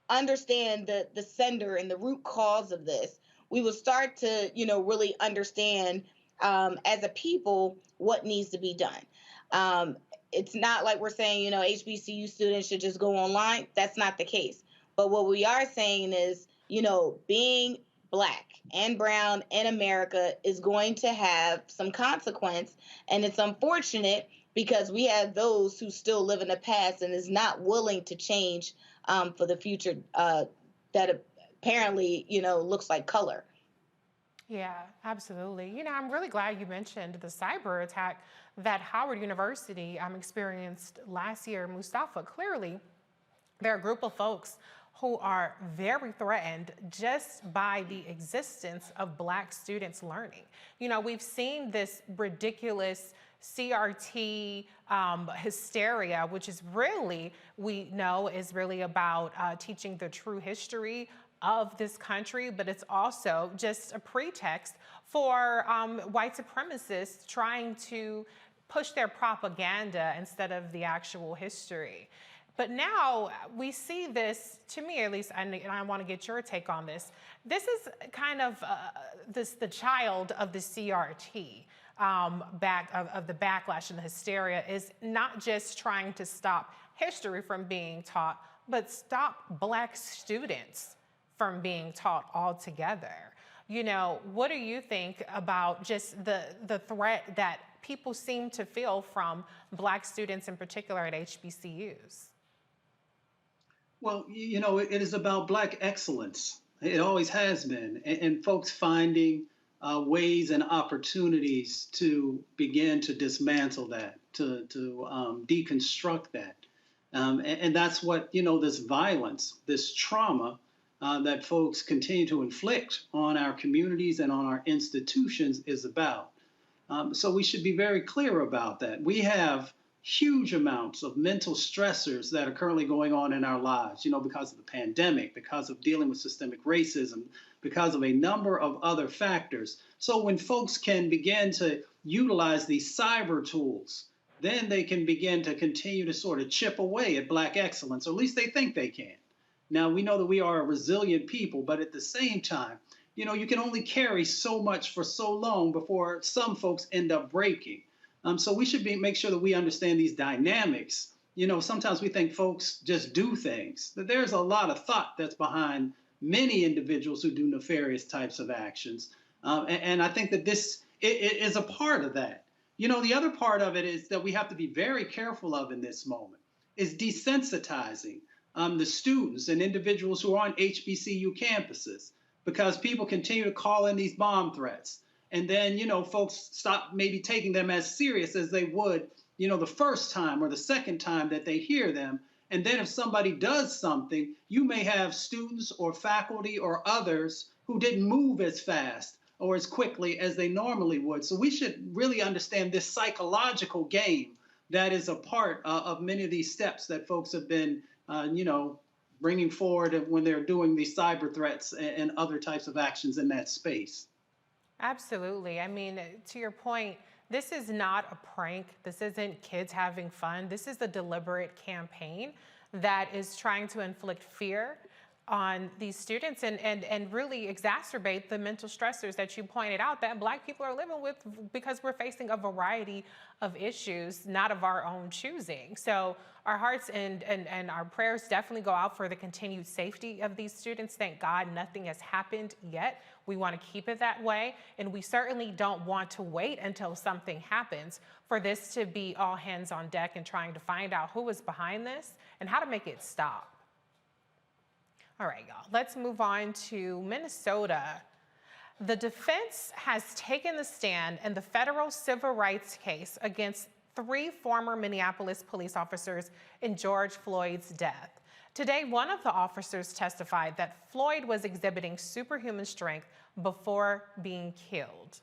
understand the sender and the root cause of this, we will start to, you know, really understand as a people what needs to be done. It's not like we're saying, you know, HBCU students should just go online. That's not the case. But what we are saying is, you know, being Black and brown in America is going to have some consequence. And it's unfortunate because we have those who still live in the past and is not willing to change for the future that apparently, you know, looks like color. Yeah, absolutely. You know, I'm really glad you mentioned the cyber attack that Howard University experienced last year. Mustafa, clearly, there are a group of folks who are very threatened just by the existence of Black students learning. You know, we've seen this ridiculous CRT hysteria, which is really, we know, is really about teaching the true history of this country, but it's also just a pretext for white supremacists trying to push their propaganda instead of the actual history. But now we see this, to me at least, and I want to get your take on this. This is kind of the child of the CRT. Of the backlash and the hysteria is not just trying to stop history from being taught, but stop Black students from being taught altogether. You know, what do you think about just the threat that people seem to feel from Black students in particular at HBCUs? Well, you know, it is about Black excellence. It always has been, and folks finding ways and opportunities to begin to dismantle that, to deconstruct that. And that's what, you know, this violence, this trauma that folks continue to inflict on our communities and on our institutions is about. So we should be very clear about that. We have huge amounts of mental stressors that are currently going on in our lives, you know, because of the pandemic, because of dealing with systemic racism, because of a number of other factors. So when folks can begin to utilize these cyber tools, then they can begin to continue to sort of chip away at Black excellence, or at least they think they can. Now, we know that we are a resilient people, but at the same time, you know, you can only carry so much for so long before some folks end up breaking. So we should make sure that we understand these dynamics. You know, sometimes we think folks just do things, that there's a lot of thought that's behind many individuals who do nefarious types of actions. And I think that this is a part of that. You know, the other part of it is that we have to be very careful of in this moment is desensitizing the students and individuals who are on HBCU campuses, because people continue to call in these bomb threats. And then, you know, folks stop maybe taking them as serious as they would, you know, the first time or the second time that they hear them. And then if somebody does something, you may have students or faculty or others who didn't move as fast or as quickly as they normally would. So we should really understand this psychological game that is a part of many of these steps that folks have been, you know, bringing forward when they're doing these cyber threats and other types of actions in that space. Absolutely. I mean, to your point, this is not a prank. This isn't kids having fun. This is a deliberate campaign that is trying to inflict fear on these students and really exacerbate the mental stressors that you pointed out that Black people are living with, because we're facing a variety of issues, not of our own choosing. So our hearts and our prayers definitely go out for the continued safety of these students. Thank God nothing has happened yet. We want to keep it that way. And we certainly don't want to wait until something happens for this to be all hands on deck and trying to find out who is behind this and how to make it stop. All right, y'all, let's move on to Minnesota. The defense has taken the stand in the federal civil rights case against 3 former Minneapolis police officers in George Floyd's death. Today, one of the officers testified that Floyd was exhibiting superhuman strength before being killed.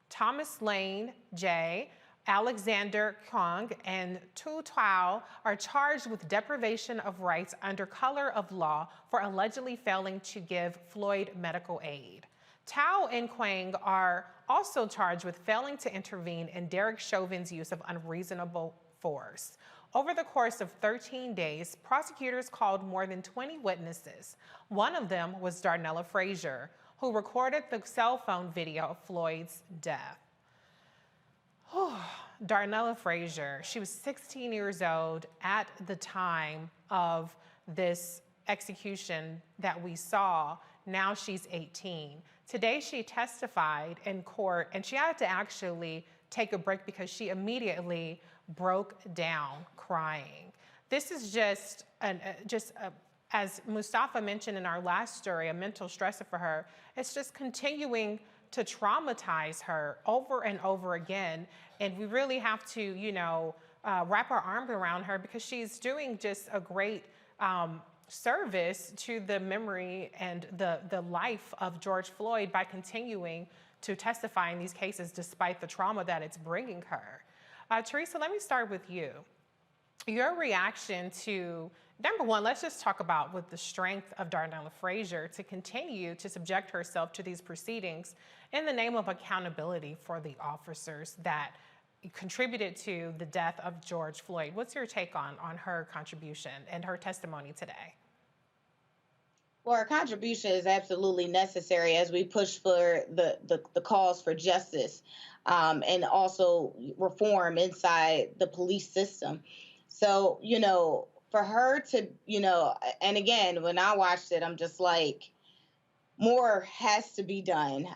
Thomas Lane J., Alexander Kong, and Tu Tao are charged with deprivation of rights under color of law for allegedly failing to give Floyd medical aid. Tao and Quang are also charged with failing to intervene in Derek Chauvin's use of unreasonable force. Over the course of 13 days, prosecutors called more than 20 witnesses. One of them was Darnella Frazier, who recorded the cell phone video of Floyd's death. Darnella Frazier, she was 16 years old at the time of this execution that we saw. Now she's 18. Today she testified in court, and she had to actually take a break because she immediately broke down crying. This is just as Mustafa mentioned in our last story, a mental stressor for her. It's just continuing to traumatize her over and over again. And we really have to, you know, wrap our arms around her, because she's doing just a great service to the memory and the life of George Floyd by continuing to testify in these cases despite the trauma that it's bringing her. Teresa, let me start with you. Your reaction to, number one, let's just talk about with the strength of Darnella Frazier to continue to subject herself to these proceedings in the name of accountability for the officers that contributed to the death of George Floyd. What's your take on her contribution and her testimony today? Well, her contribution is absolutely necessary as we push for the cause for justice and also reform inside the police system. So, you know, for her to, and again, when I watched it, I'm just like, more has to be done,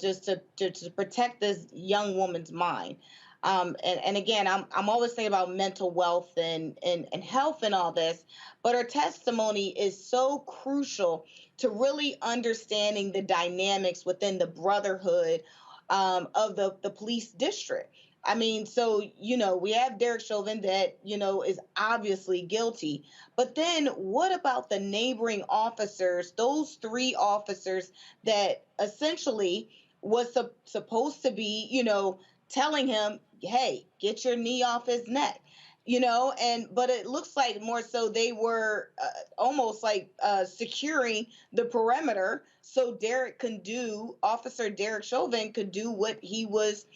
just to protect this young woman's mind. And again, I'm always thinking about mental wealth and health and all this, but her testimony is so crucial to really understanding the dynamics within the brotherhood of the police district. I mean, so, we have Derek Chauvin that, is obviously guilty. But then what about the neighboring officers, those 3 officers that essentially was supposed to be, telling him, hey, get your knee off his neck, but it looks like more so they were almost like securing the perimeter so Officer Derek Chauvin could do what he was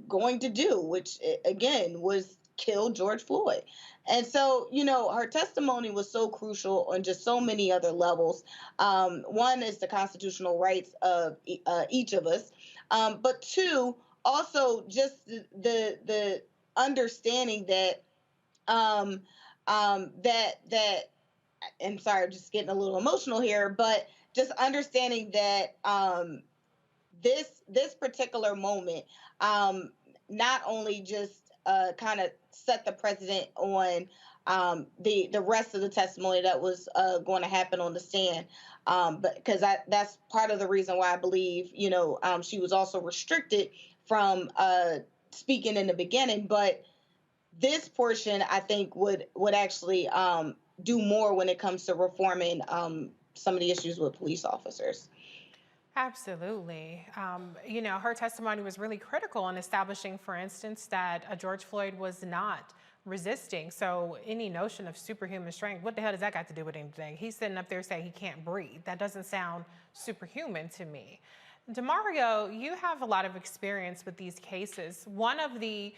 going to do, which again was kill George Floyd. And so, her testimony was so crucial on just so many other levels. One is the constitutional rights of each of us, but 2, also just the understanding that that I'm sorry, I'm just getting a little emotional here, but just understanding that this particular moment not only just kind of set the precedent on the rest of the testimony that was going to happen on the stand, but because that's part of the reason why I believe she was also restricted from speaking in the beginning. But this portion, I think, would actually do more when it comes to reforming some of the issues with police officers. Absolutely. Her testimony was really critical in establishing, for instance, that George Floyd was not resisting. So any notion of superhuman strength, what the hell does that got to do with anything? He's sitting up there saying he can't breathe. That doesn't sound superhuman to me. DeMario, you have a lot of experience with these cases. One of the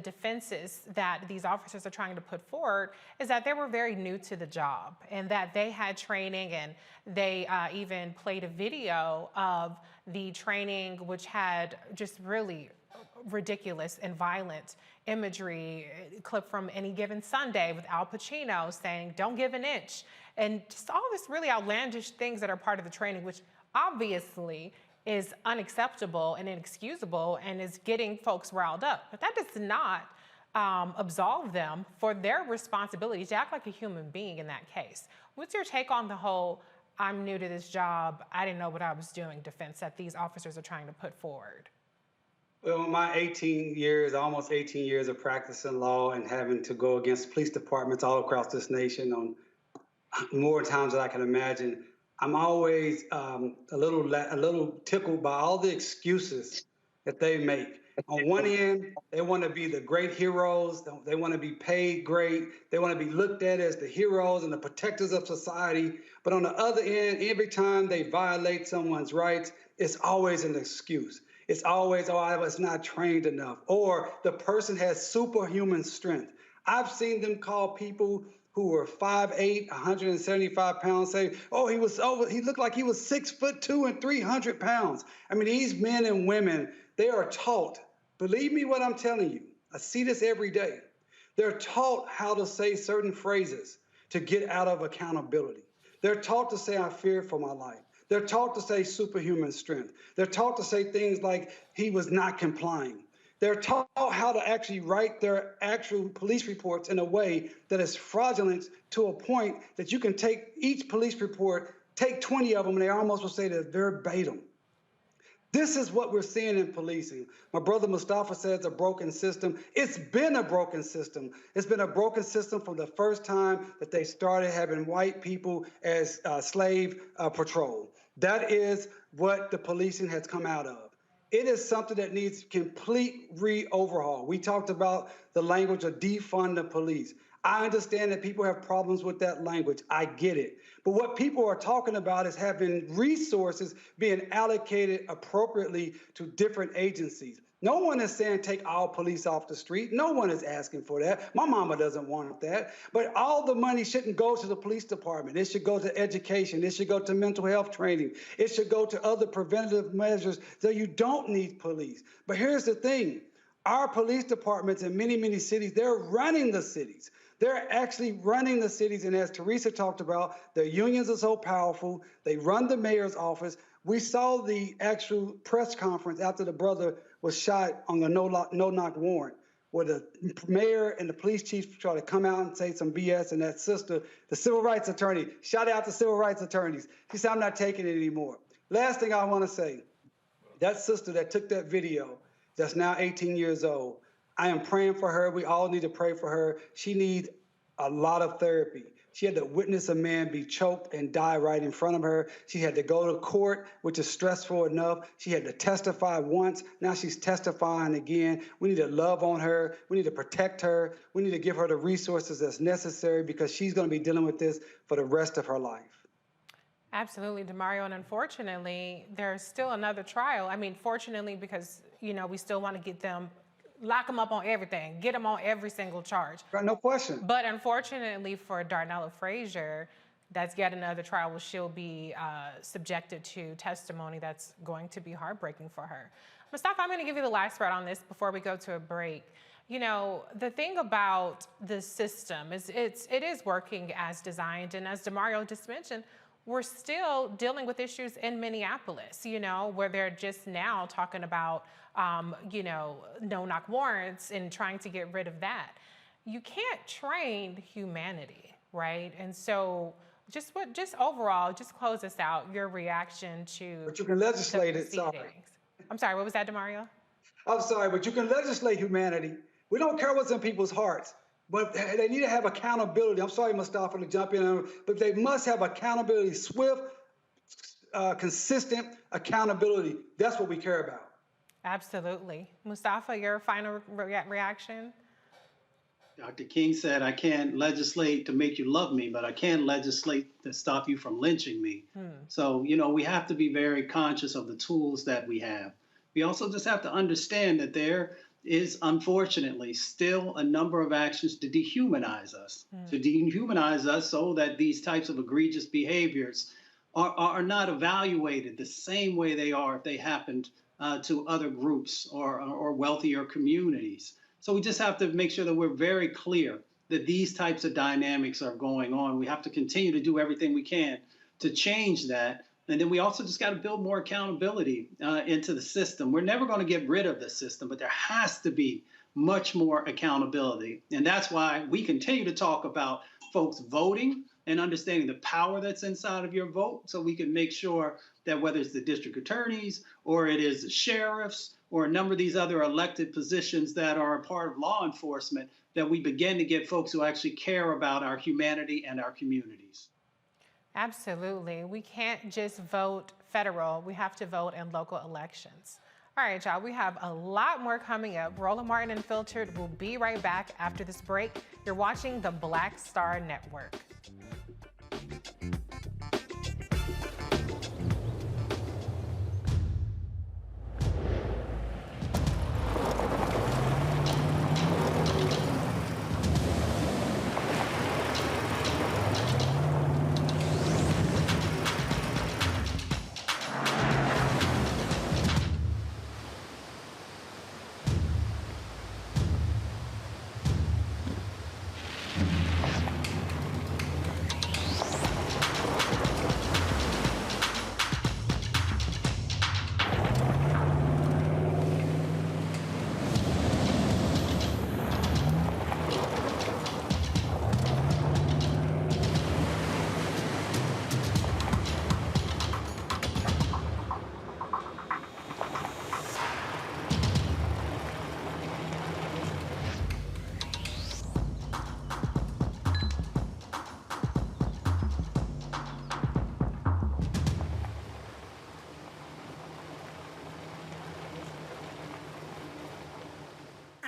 defenses that these officers are trying to put forward is that they were very new to the job and that they had training, and they even played a video of the training, which had just really ridiculous and violent imagery, clip from Any Given Sunday with Al Pacino saying, "Don't give an inch," and just all this really outlandish things that are part of the training, which obviously is unacceptable and inexcusable and is getting folks riled up. But that does not absolve them for their responsibility to act like a human being in that case. What's your take on the whole, I'm new to this job, I didn't know what I was doing defense that these officers are trying to put forward? Well, my almost 18 years of practicing law and having to go against police departments all across this nation on more times than I can imagine, I'm always a little tickled by all the excuses that they make. On one end, they want to be the great heroes. They want to be paid great. They want to be looked at as the heroes and the protectors of society. But on the other end, every time they violate someone's rights, it's always an excuse. It's always, oh, I was not trained enough, or the person has superhuman strength. I've seen them call people who were 5'8", 175 pounds, say, oh, he looked like he was 6'2" and 300 pounds. I mean, these men and women, they are taught, believe me what I'm telling you, I see this every day. They're taught how to say certain phrases to get out of accountability. They're taught to say, I fear for my life. They're taught to say superhuman strength. They're taught to say things like he was not complying. They're taught how to actually write their actual police reports in a way that is fraudulent to a point that you can take each police report, take 20 of them, and they almost will say they're verbatim. This is what we're seeing in policing. My brother Mustafa says a broken system. It's been a broken system. It's been a broken system from the first time that they started having white people as slave patrol. That is what the policing has come out of. It is something that needs complete re-overhaul. We talked about the language of defund the police. I understand that people have problems with that language. I get it. But what people are talking about is having resources being allocated appropriately to different agencies. No one is saying take all police off the street. No one is asking for that. My mama doesn't want that. But all the money shouldn't go to the police department. It should go to education. It should go to mental health training. It should go to other preventative measures so you don't need police. But here's the thing. Our police departments in many, many cities, they're running the cities. They're actually running the cities. And as Teresa talked about, their unions are so powerful. They run the mayor's office. We saw the actual press conference after the brother was shot on the no-knock warrant, where the mayor and the police chief try to come out and say some BS, and that sister, the civil rights attorney, shout out to civil rights attorneys. She said, I'm not taking it anymore. Last thing I want to say, that sister that took that video, that's now 18 years old, I am praying for her. We all need to pray for her. She needs a lot of therapy. She had to witness a man be choked and die right in front of her. She had to go to court, which is stressful enough. She had to testify once. Now she's testifying again. We need to love on her. We need to protect her. We need to give her the resources that's necessary, because she's going to be dealing with this for the rest of her life. Absolutely, DeMario, and unfortunately, there's still another trial. I mean, fortunately, because, you know, we still want to get them, lock them up on everything, get them on every single charge. Right, no question. But unfortunately for Darnella Frazier, that's yet another trial where she'll be subjected to testimony that's going to be heartbreaking for her. Mustafa, I'm going to give you the last word on this before we go to a break. You know, the thing about the system is it is working as designed, and as DeMario just mentioned, we're still dealing with issues in Minneapolis, you know, where they're just now talking about, you know, no-knock warrants and trying to get rid of that. You can't train humanity, right? And so just overall, just close us out, your reaction to— But you can legislate it, sorry. I'm sorry, what was that, DeMario? I'm sorry, but you can legislate humanity. We don't care what's in people's hearts. But they need to have accountability. I'm sorry, Mustafa, to jump in, but they must have accountability, swift, consistent accountability. That's what we care about. Absolutely. Mustafa, your final reaction? Dr. King said, I can't legislate to make you love me, but I can legislate to stop you from lynching me. So, you know, we have to be very conscious of the tools that we have. We also just have to understand that there is unfortunately still a number of actions to dehumanize us, so that these types of egregious behaviors are not evaluated the same way they are if they happened to other groups or wealthier communities. So we just have to make sure that we're very clear that these types of dynamics are going on. We have to continue to do everything we can to change that. And then we also just got to build more accountability into the system. We're never going to get rid of the system, but there has to be much more accountability. And that's why we continue to talk about folks voting and understanding the power that's inside of your vote, so we can make sure that whether it's the district attorneys or it is the sheriffs or a number of these other elected positions that are a part of law enforcement, that we begin to get folks who actually care about our humanity and our communities. Absolutely. We can't just vote federal. We have to vote in local elections. All right, y'all, we have a lot more coming up. Roland Martin Unfiltered will be right back after this break. You're watching the Black Star Network.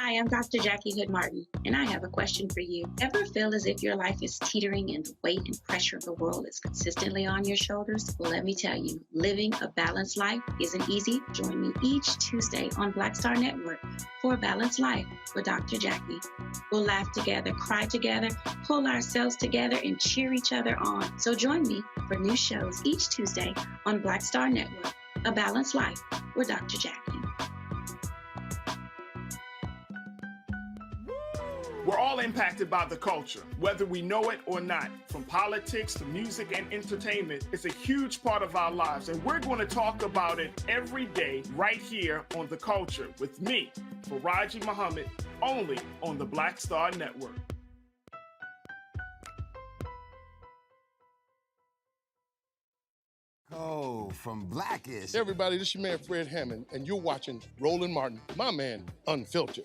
Hi, I'm Dr. Jackie Hood Martin, and I have a question for you. Ever feel as if your life is teetering and the weight and pressure of the world is consistently on your shoulders? Well, let me tell you, living a balanced life isn't easy. Join me each Tuesday on Black Star Network for A Balanced Life with Dr. Jackie. We'll laugh together, cry together, pull ourselves together, and cheer each other on. So join me for new shows each Tuesday on Black Star Network, A Balanced Life with Dr. Jackie. We're all impacted by the culture, whether we know it or not. From politics to music and entertainment, it's a huge part of our lives, and we're going to talk about it every day right here on The Culture with me, Faraji Muhammad, only on the Black Star Network. Oh, from Blackish. Hey everybody, this is your man Fred Hammond, and you're watching Roland Martin, my man, Unfiltered.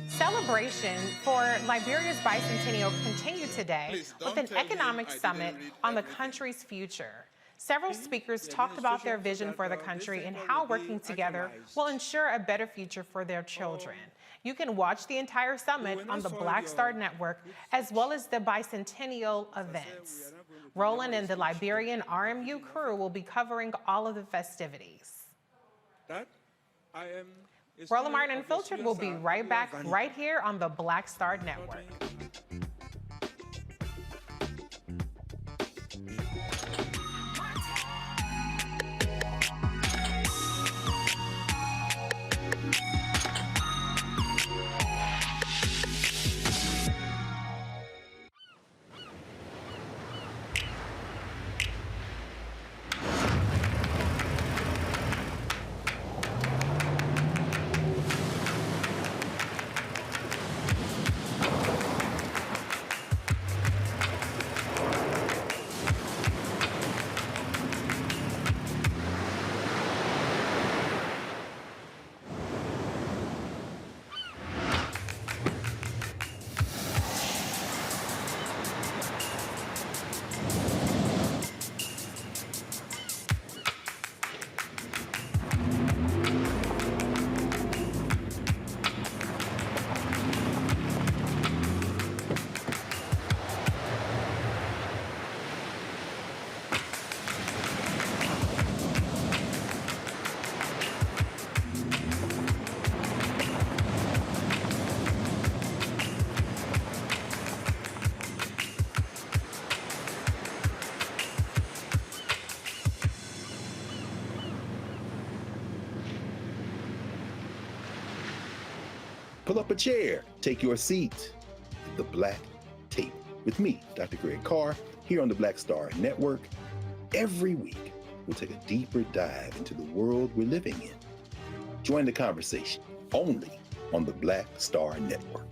Celebration for Liberia's bicentennial continued today with an economic summit on the country's future. Several speakers talked about their vision for the country and how working together will ensure a better future for their children. You can watch the entire summit on the Black Star Network as well as the bicentennial events. Roland and the Liberian RMU crew will be covering all of the festivities. Roland Martin Unfiltered will be right back right here on the Black Star Network. Pull up a chair, take your seat. The Black Tape with me, Dr. Greg Carr, here on the Black Star Network. Every week, we'll take a deeper dive into the world we're living in. Join the conversation only on the Black Star Network.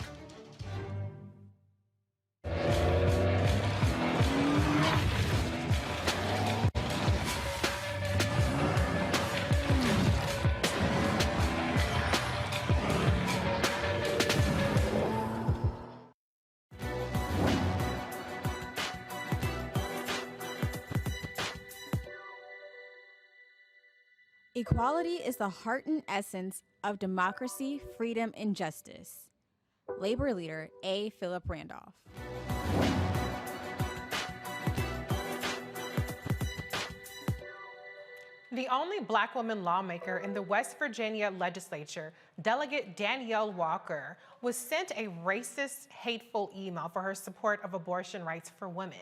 Equality is the heart and essence of democracy, freedom, and justice. Labor leader A. Philip Randolph. The only Black woman lawmaker in the West Virginia legislature, Delegate Danielle Walker, was sent a racist, hateful email for her support of abortion rights for women.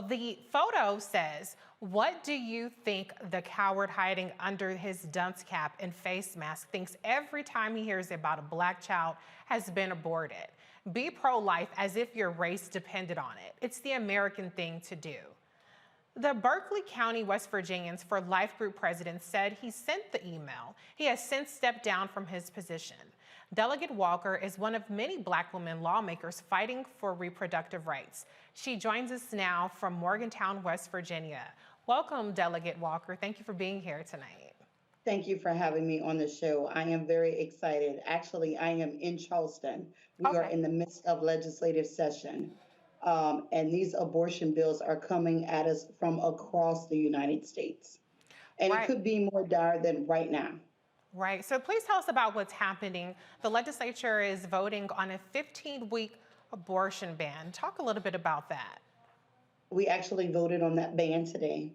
The photo says, "What do you think the coward hiding under his dunce cap and face mask thinks every time he hears about a Black child has been aborted? Be pro-life as if your race depended on it. It's the American thing to do." The Berkeley County, West Virginians for Life Group president said he sent the email. He has since stepped down from his position. Delegate Walker is one of many Black women lawmakers fighting for reproductive rights. She joins us now from Morgantown, West Virginia. Welcome, Delegate Walker. Thank you for being here tonight. Thank you for having me on the show. I am very excited. Actually, I am in Charleston. We are in the midst of legislative session. And these abortion bills are coming at us from across the United States. And it could be more dire than right now. Right. So please tell us about what's happening. The legislature is voting on a 15-week abortion ban. Talk a little bit about that. We actually voted on that ban today.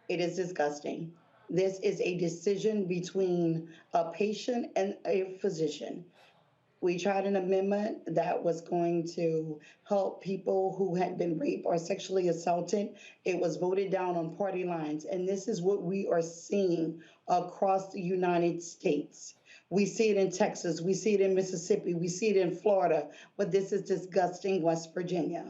It is disgusting. This is a decision between a patient and a physician. We tried an amendment that was going to help people who had been raped or sexually assaulted. It was voted down on party lines. And this is what we are seeing across the United States. We see it in Texas, we see it in Mississippi, we see it in Florida, but this is disgusting, West Virginia.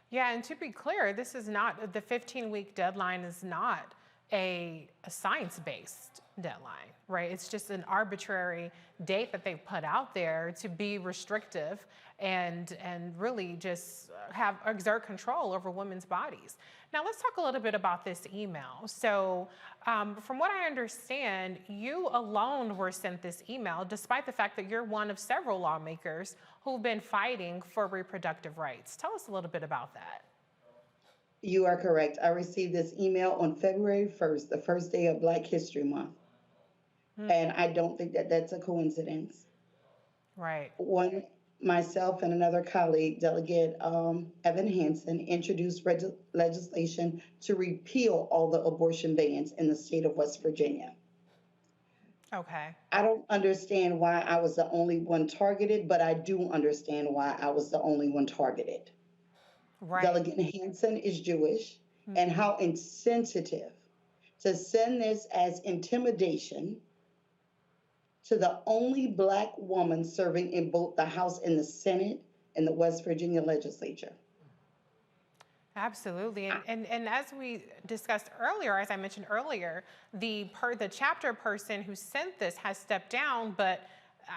Yeah, and to be clear, this is not, the 15-week deadline is not a science-based deadline, right? It's just an arbitrary date that they've put out there to be restrictive and really just exert control over women's bodies. Now let's talk a little bit about this email. So from what I understand, you alone were sent this email, despite the fact that you're one of several lawmakers who've been fighting for reproductive rights. Tell us a little bit about that. You are correct. I received this email on February 1st, the first day of Black History Month. And I don't think that that's a coincidence. Right. Myself and another colleague, Delegate Evan Hansen, introduced legislation to repeal all the abortion bans in the state of West Virginia. Okay. I don't understand why I was the only one targeted, but I do understand why I was the only one targeted. Right. Delegate Hansen is Jewish, and how insensitive to send this as intimidation to the only Black woman serving in both the House and the Senate and the West Virginia legislature. Absolutely. And as we discussed earlier, as I mentioned earlier, the chapter person who sent this has stepped down, but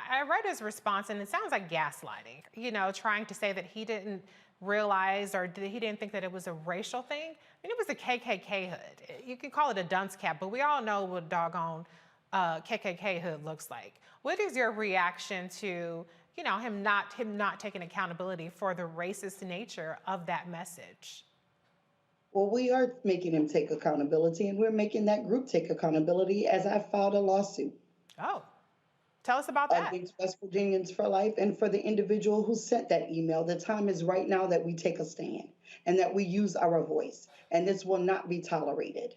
I read his response and it sounds like gaslighting, you know, trying to say that he didn't realize or he didn't think that it was a racial thing. I mean, it was a KKK hood. You can call it a dunce cap, but we all know what doggone KKK hood looks like. What is your reaction to, you know, him not taking accountability for the racist nature of that message? Well, we are making him take accountability, and we're making that group take accountability as I filed a lawsuit. Oh, tell us about that. Against West Virginians for Life and for the individual who sent that email. The time is right now that we take a stand and that we use our voice, and this will not be tolerated.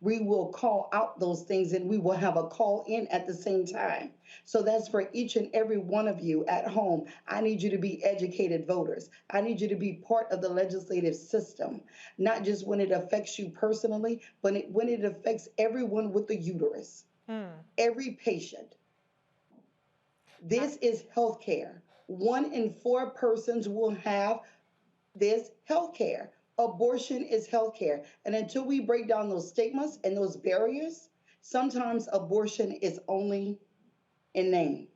We will call out those things and we will have a call in at the same time. So that's for each and every one of you at home. I need you to be educated voters. I need you to be part of the legislative system, not just when it affects you personally, but when it affects everyone with the uterus, every patient. This is healthcare. 1 in 4 persons will have this healthcare. Abortion is healthcare. And until we break down those stigmas and those barriers, sometimes abortion is only in name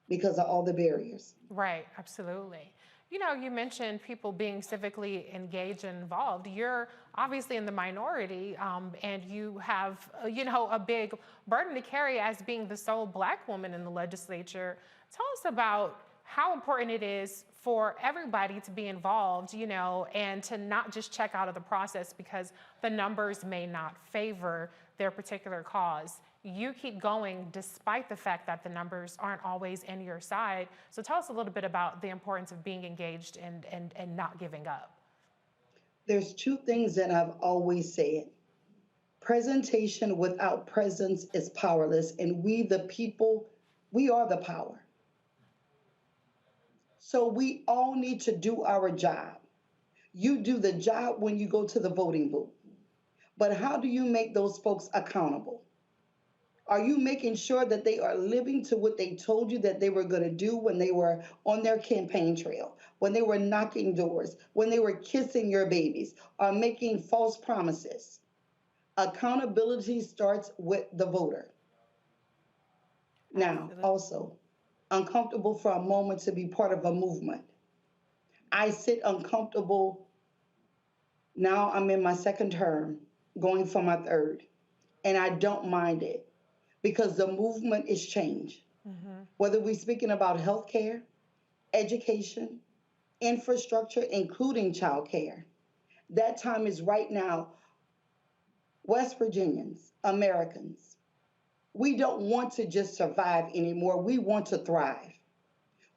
because of all the barriers. Right, absolutely. You know, you mentioned people being civically engaged and involved. You're obviously in the minority, and you have, you know, a big burden to carry as being the sole Black woman in the legislature. Tell us about how important it is for everybody to be involved, you know, and to not just check out of the process because the numbers may not favor their particular cause. You keep going despite the fact that the numbers aren't always in your side. So tell us a little bit about the importance of being engaged and not giving up. There's 2 things that I've always said. Presentation without presence is powerless, and we the people, we are the power. So we all need to do our job. You do the job when you go to the voting booth. But how do you make those folks accountable? Are you making sure that they are living to what they told you that they were going to do when they were on their campaign trail, when they were knocking doors, when they were kissing your babies, or making false promises? Accountability starts with the voter. Now, also, uncomfortable for a moment to be part of a movement. I sit uncomfortable. Now I'm in my 2nd term, going for my 3rd, and I don't mind it because the movement is change. Whether we're speaking about healthcare, education, infrastructure, including childcare, that time is right now. West Virginians, Americans, we don't want to just survive anymore. We want to thrive.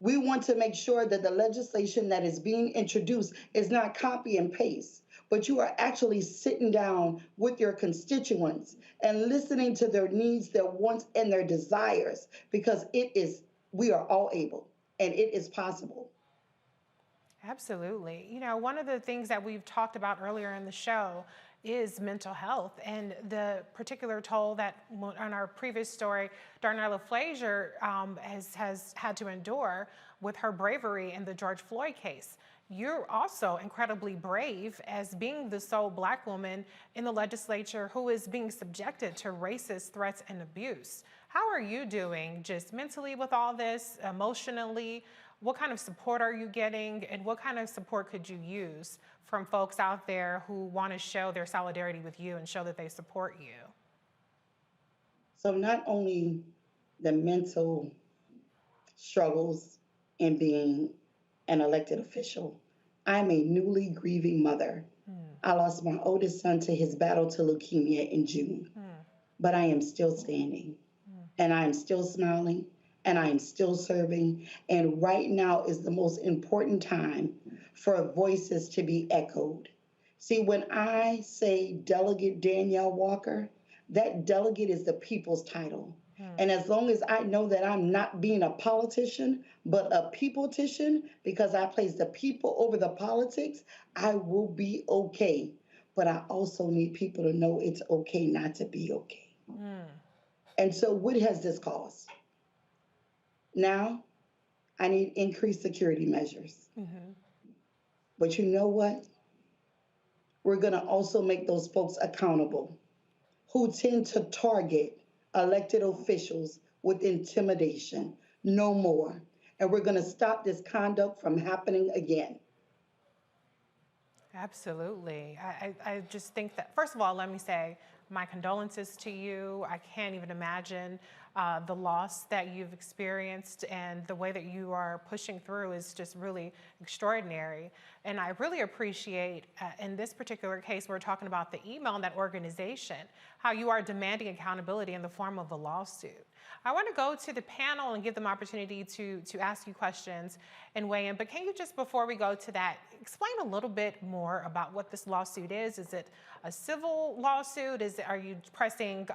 We want to make sure that the legislation that is being introduced is not copy and paste. but you are actually sitting down with your constituents and listening to their needs, their wants, and their desires, because we are all able and it is possible. Absolutely. You know, one of the things that we've talked about earlier in the show is mental health and the particular toll that on our previous story, Darnella Frazier has had to endure with her bravery in the George Floyd case. You're also incredibly brave as being the sole Black woman in the legislature who is being subjected to racist threats and abuse. How are you doing just mentally with all this, emotionally? What kind of support are you getting, and what kind of support could you use from folks out there who want to show their solidarity with you and show that they support you? So not only the mental struggles in being an elected official, I'm a newly grieving mother. I lost my oldest son to his battle to leukemia in June, but I am still standing, and I am still smiling, and I am still serving. And right now is the most important time for voices to be echoed. See, when I say Delegate Danielle Walker, that delegate is the people's title. And as long as I know that I'm not being a politician, but a peopletician, because I place the people over the politics, I will be okay. But I also need people to know it's okay not to be okay. And so what has this caused? Now, I need increased security measures. But you know what? We're going to also make those folks accountable who tend to target elected officials with intimidation. No more. And we're going to stop this conduct from happening again. Absolutely. I just think that, first of all, let me say my condolences to you. I can't even imagine the loss that you've experienced, and the way that you are pushing through is just really extraordinary. And I really appreciate, in this particular case, we're talking about the email and that organization, how you are demanding accountability in the form of a lawsuit. I want to go to the panel and give them opportunity to ask you questions and weigh in. But can you just, before we go to that, explain a little bit more about what this lawsuit is? Is it a civil lawsuit? Are you pressing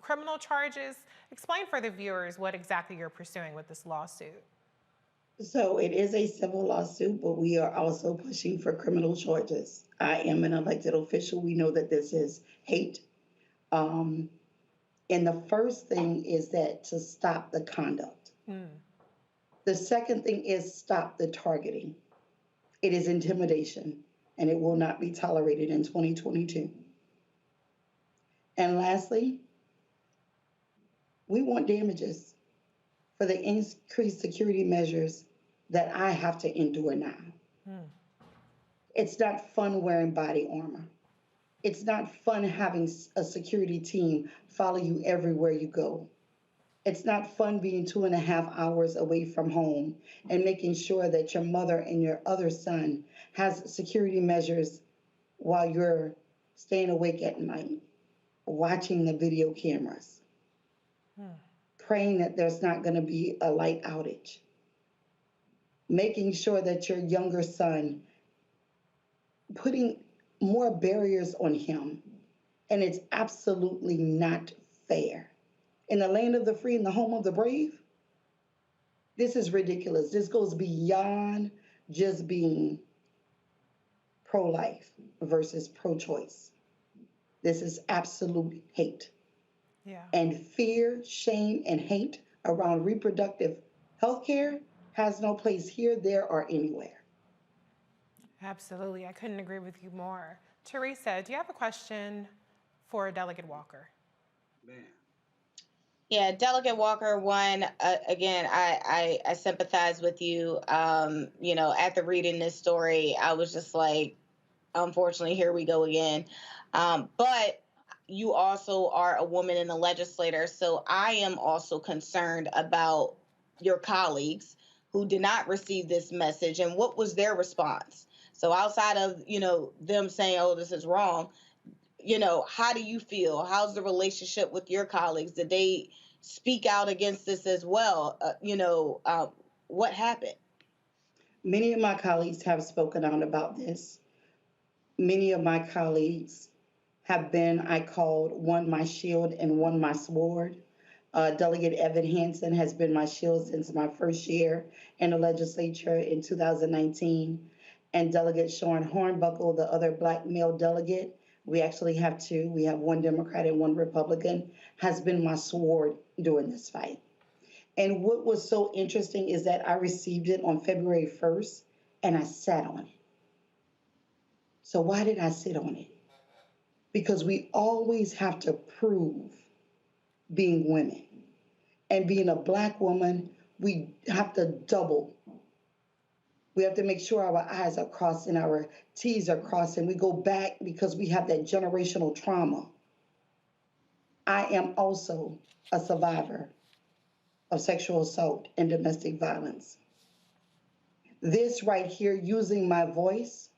criminal charges? Explain for the viewers what exactly you're pursuing with this lawsuit. So it is a civil lawsuit, but we are also pushing for criminal charges. I am an elected official. We know that this is hate. And the first thing is that to stop the conduct. The second thing is stop the targeting. It is intimidation, and it will not be tolerated in 2022. And lastly, we want damages for the increased security measures that I have to endure now. It's not fun wearing body armor. It's not fun having a security team follow you everywhere you go. It's not fun being 2.5 hours away from home and making sure that your mother and your other son has security measures while you're staying awake at night, watching the video cameras, praying that there's not going to be a light outage, making sure that your younger son, putting more barriers on him. And it's absolutely not fair. In the land of the free and the home of the brave, this is ridiculous. This goes beyond just being pro-life versus pro-choice. This is absolute hate. And fear, shame, and hate around reproductive health care has no place here, there, or anywhere. Absolutely. I couldn't agree with you more. Teresa, do you have a question for Delegate Walker? Yeah, Delegate Walker, again, I sympathize with you. You know, after reading this story, I was just like, unfortunately, here we go again. But you also are a woman in the legislature, so I am also concerned about your colleagues who did not receive this message, and what was their response? So outside of, you know, them saying, oh, this is wrong, you know, how do you feel? How's the relationship with your colleagues? Did they speak out against this as well? What happened? Many of my colleagues have spoken out about this. Many of my colleagues have been, I called, one my shield and one my sword. Delegate Evan Hansen has been my shield since my first year in the legislature in 2019. And Delegate Sean Hornbuckle, the other Black male delegate, we actually have two. We have one Democrat and one Republican, has been my sword during this fight. And what was so interesting is that I received it on February 1st and I sat on it. So why did I sit on it? Because we always have to prove being women. And being a Black woman, we have to double. We have to make sure our I's are crossed and our T's are crossed, and we go back because we have that generational trauma. I am also a survivor of sexual assault and domestic violence. This right here, using my voice,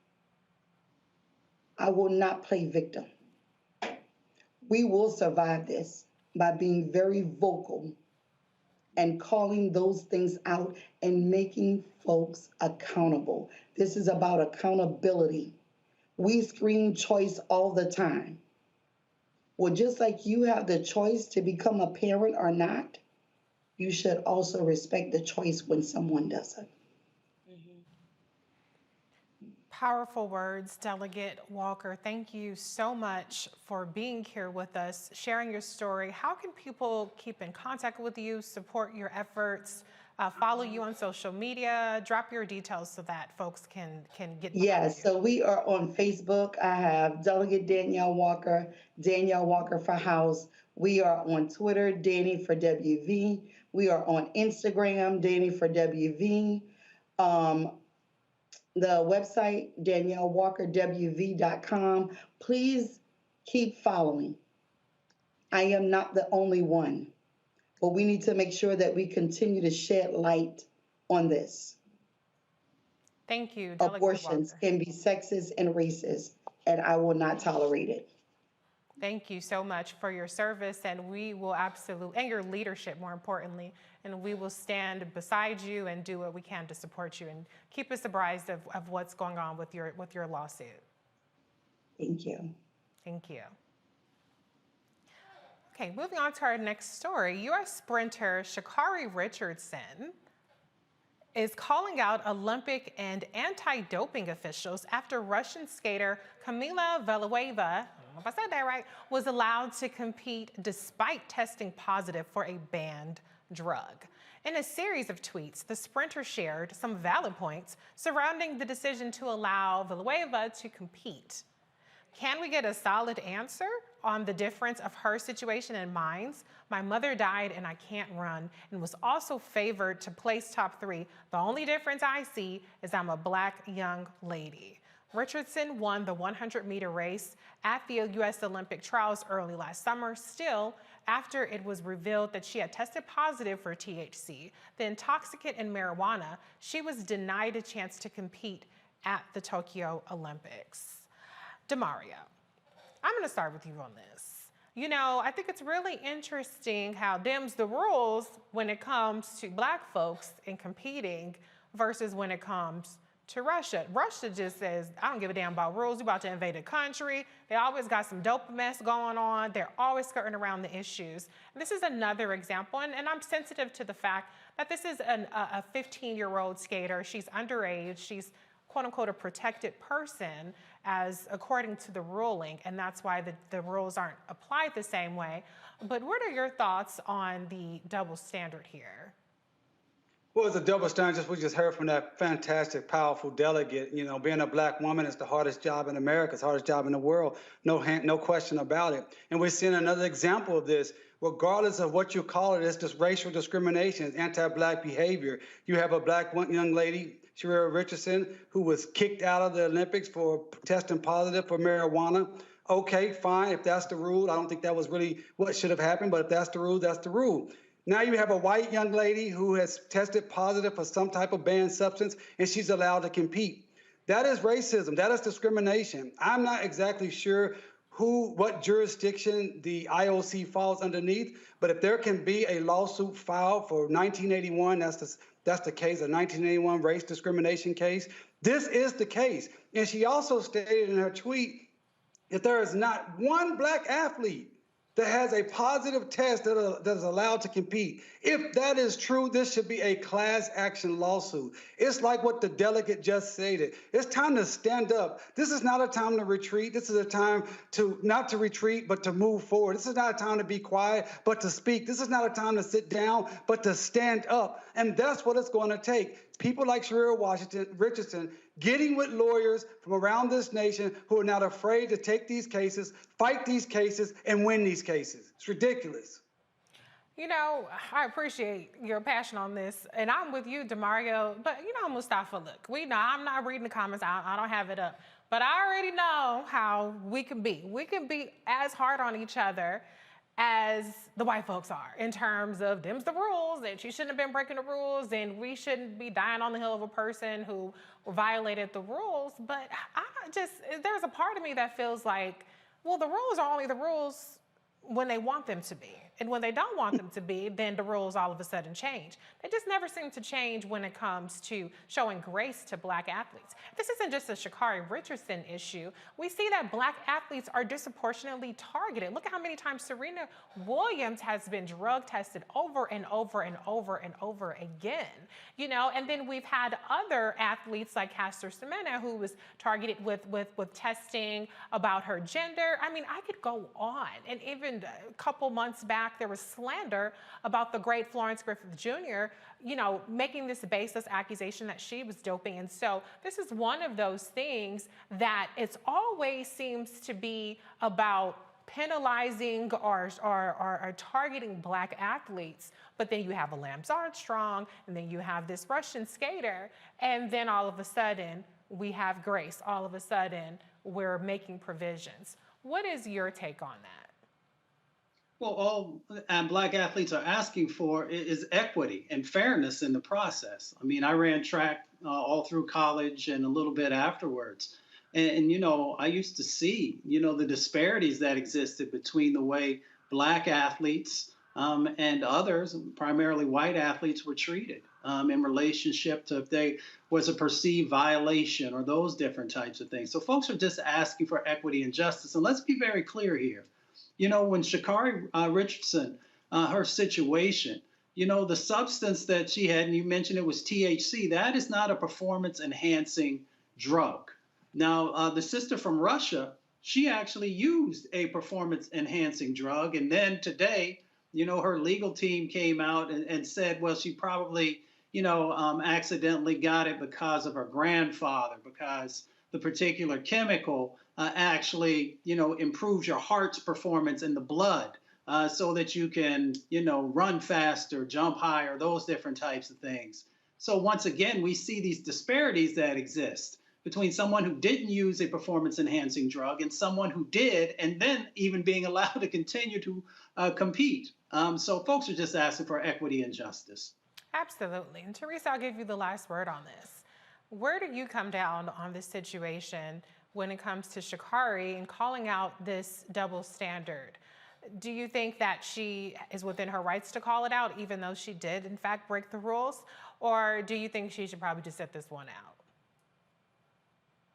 I will not play victim. We will survive this by being very vocal and calling those things out and making folks accountable. This is about accountability. We scream choice all the time. Well, just like you have the choice to become a parent or not, you should also respect the choice when someone doesn't. Powerful words, Delegate Walker. Thank you so much for being here with us, sharing your story. How can people keep in contact with you, support your efforts, follow you on social media? Drop your details so that folks can get behind Yes, you. so we are on Facebook. I have Delegate Danielle Walker for House. We are on Twitter, Danny for WV. We are on Instagram, Danny for WV. The website, DanielleWalkerWV.com. Please keep following. I am not the only one, but we need to make sure that we continue to shed light on this. Thank you, Delegate Abortions Walker. can be sexist and racist, and I will not tolerate it. Thank you so much for your service, and we will absolutely, and your leadership, more importantly, and we will stand beside you and do what we can to support you and keep us apprised of what's going on with your lawsuit. Thank you. Thank you. Okay, moving on to our next story. U.S. sprinter Sha'Carri Richardson is calling out Olympic and anti-doping officials after Russian skater Kamila Valieva, I don't know if I said that right, was allowed to compete despite testing positive for a banned drug. In a series of tweets, the sprinter shared some valid points surrounding the decision to allow Valieva to compete. Can we get a solid answer on the difference of her situation and mine's? My mother died and I can't run and was also favored to place top 3. The only difference I see is I'm a Black young lady. Richardson won the 100-meter race at the U.S. Olympic trials early last summer. Still, after it was revealed that she had tested positive for THC, the intoxicant in marijuana, she was denied a chance to compete at the Tokyo Olympics. Demario, I'm going to start with you on this. You know, I think it's really interesting how them's the rules when it comes to Black folks in competing versus when it comes to Russia. Russia just says, I don't give a damn about rules. You're about to invade a country. They always got some dope mess going on. They're always skirting around the issues. And this is another example, and I'm sensitive to the fact that this is a 15-year-old skater. She's underage. She's quote unquote a protected person as according to the ruling, and that's why the rules aren't applied the same way. But what are your thoughts on the double standard here? Well, it's a double standard. We just heard from that fantastic, powerful delegate. You know, being a Black woman is the hardest job in America. It's the hardest job in the world. No question about it. And we're seeing another example of this. Regardless of what you call it, it's just racial discrimination, it's anti-Black behavior. You have a Black young lady, Sha'Carri Richardson, who was kicked out of the Olympics for testing positive for marijuana. Okay, fine. If that's the rule, I don't think that was really what should have happened, but if that's the rule, that's the rule. Now you have a white young lady who has tested positive for some type of banned substance, and she's allowed to compete. That is racism. That is discrimination. I'm not exactly sure what jurisdiction the IOC falls underneath, but if there can be a lawsuit filed for 1981, that's the case, a 1981 race discrimination case, This is the case. And she also stated in her tweet that there is not one black athlete that has a positive test that is allowed to compete. If that is true, this should be a class action lawsuit. It's like what the delegate just stated. It's time to stand up. This is not a time to retreat. This is a time to not to retreat, but to move forward. This is not a time to be quiet, but to speak. This is not a time to sit down, but to stand up. And that's what it's going to take. People like Sharia Richardson getting with lawyers from around this nation who are not afraid to take these cases, fight these cases, and win these cases. It's ridiculous. You know, I appreciate your passion on this, and I'm with you, DeMario, but you know, Mustafa, look, we know, I'm not reading the comments, I don't have it up, but I already know how we can be. We can be as hard on each other as the white folks are in terms of them's the rules, and she shouldn't have been breaking the rules, and we shouldn't be dying on the hill of a person who violated the rules. But there's a part of me that feels like, well, the rules are only the rules when they want them to be. And when they don't want them to be, then the rules all of a sudden change. They just never seem to change when it comes to showing grace to black athletes. This isn't just a Sha'Carri Richardson issue. We see that black athletes are disproportionately targeted. Look at how many times Serena Williams has been drug tested over and over and over and over again. You know, and then we've had other athletes like Caster Semenya who was targeted with testing about her gender. I mean, I could go on. And even a couple months back, there was slander about the great Florence Griffith Jr., you know, making this baseless accusation that she was doping. And so this is one of those things that it's always seems to be about penalizing or targeting black athletes. But then you have a Lance Armstrong, and then you have this Russian skater, and then all of a sudden we have grace. All of a sudden we're making provisions. What is your take on that? Well, all black athletes are asking for is equity and fairness in the process. I mean, I ran track all through college and a little bit afterwards. And, you know, I used to see, you know, the disparities that existed between the way black athletes and others, primarily white athletes, were treated in relationship to if they was a perceived violation or those different types of things. So folks are just asking for equity and justice. And let's be very clear here. You know, when Sha'Carri Richardson, her situation, you know, the substance that she had, and you mentioned it was THC, that is not a performance-enhancing drug. Now, the sister from Russia, she actually used a performance-enhancing drug. And then today, you know, her legal team came out and said, well, she probably, you know, accidentally got it because of her grandfather, because the particular chemical actually, you know, improves your heart's performance in the blood so that you can, you know, run faster, jump higher, those different types of things. So once again, we see these disparities that exist between someone who didn't use a performance-enhancing drug and someone who did, and then even being allowed to continue to compete. So folks are just asking for equity and justice. Absolutely. And Teresa, I'll give you the last word on this. Where do you come down on this situation when it comes to Sha'Carri and calling out this double standard? Do you think that she is within her rights to call it out, even though she did, in fact, break the rules? Or do you think she should probably just sit this one out?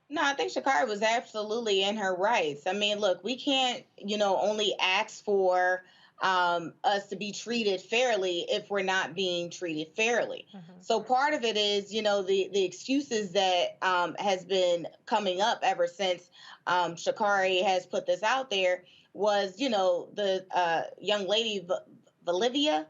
No, I think Sha'Carri was absolutely in her rights. I mean, look, we can't, you know, only ask for us to be treated fairly if we're not being treated fairly. Mm-hmm. So part of it is, you know, the excuses that has been coming up ever since Sha'Carri has put this out there was, you know, the young lady, Bolivia,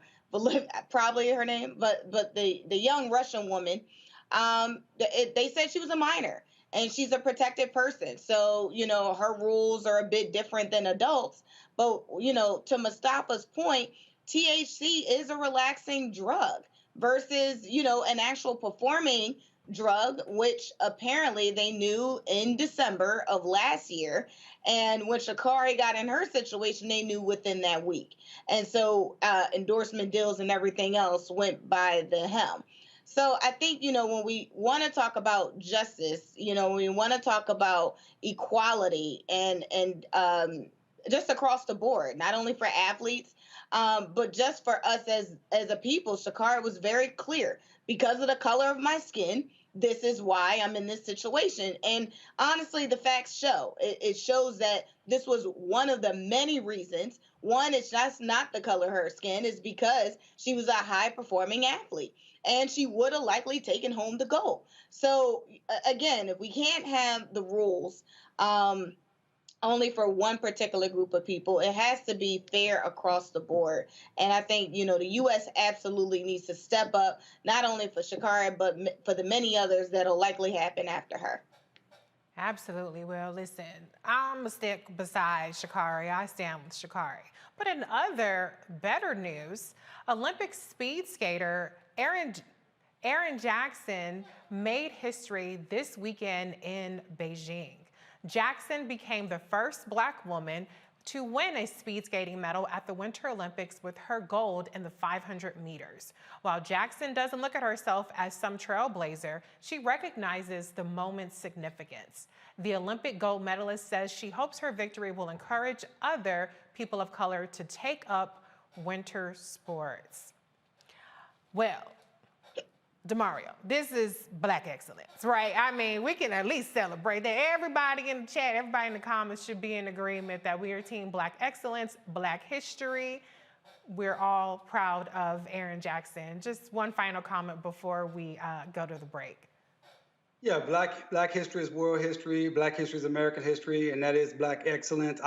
probably her name, but the young Russian woman, they said she was a minor. And she's a protected person. So, you know, her rules are a bit different than adults. But, you know, to Mustafa's point, THC is a relaxing drug versus, you know, an actual performing drug, which apparently they knew in December of last year. And when Sha'Carri got in her situation, they knew within that week. And so endorsement deals and everything else went by the hem. So I think, you know, when we want to talk about justice, you know, we want to talk about equality and just across the board, not only for athletes, but just for us as a people. Sha'Carri was very clear. Because of the color of my skin, this is why I'm in this situation. And honestly, the facts show. It shows that this was one of the many reasons. One, it's just not the color of her skin, is because she was a high-performing athlete, and she would have likely taken home the gold. So again, if we can't have the rules only for one particular group of people, it has to be fair across the board. And I think, the U.S. absolutely needs to step up, not only for Sha'Carri, but for the many others that'll likely happen after her. Absolutely. Well, listen, I'm going to stick beside Sha'Carri. I stand with Sha'Carri. But in other better news, Olympic speed skater Erin Jackson made history this weekend in Beijing. Jackson became the first Black woman to win a speed skating medal at the Winter Olympics with her gold in the 500 meters. While Jackson doesn't look at herself as some trailblazer, she recognizes the moment's significance. The Olympic gold medalist says she hopes her victory will encourage other people of color to take up winter sports. Well, Demario, this is Black excellence, right? I mean, we can at least celebrate that. Everybody in the chat, everybody in the comments should be in agreement that we are Team Black excellence, Black history. We're all proud of Erin Jackson. Just one final comment before we go to the break. Yeah, Black history is world history. Black history is American history, and that is Black excellence.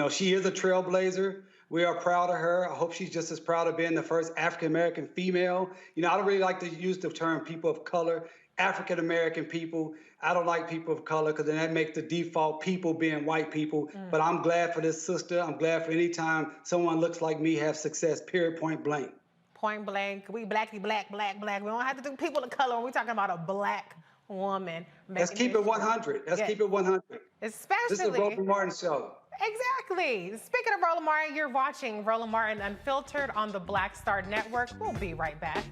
She is a trailblazer. We are proud of her. I hope she's just as proud of being the first African-American female. I don't really like to use the term people of color, African-American people. I don't like people of color because then that makes the default people being white people. But I'm glad for this sister. I'm glad for any time someone looks like me have success, period, point blank. Point blank. We blacky, black, black, black. We don't have to do people of color when we're talking about a Black woman. Let's keep it 100. Let's keep it 100. Especially. This is a Roland Martin show. Exactly. Speaking of Roland Martin, you're watching Roland Martin Unfiltered on the Black Star Network. We'll be right back.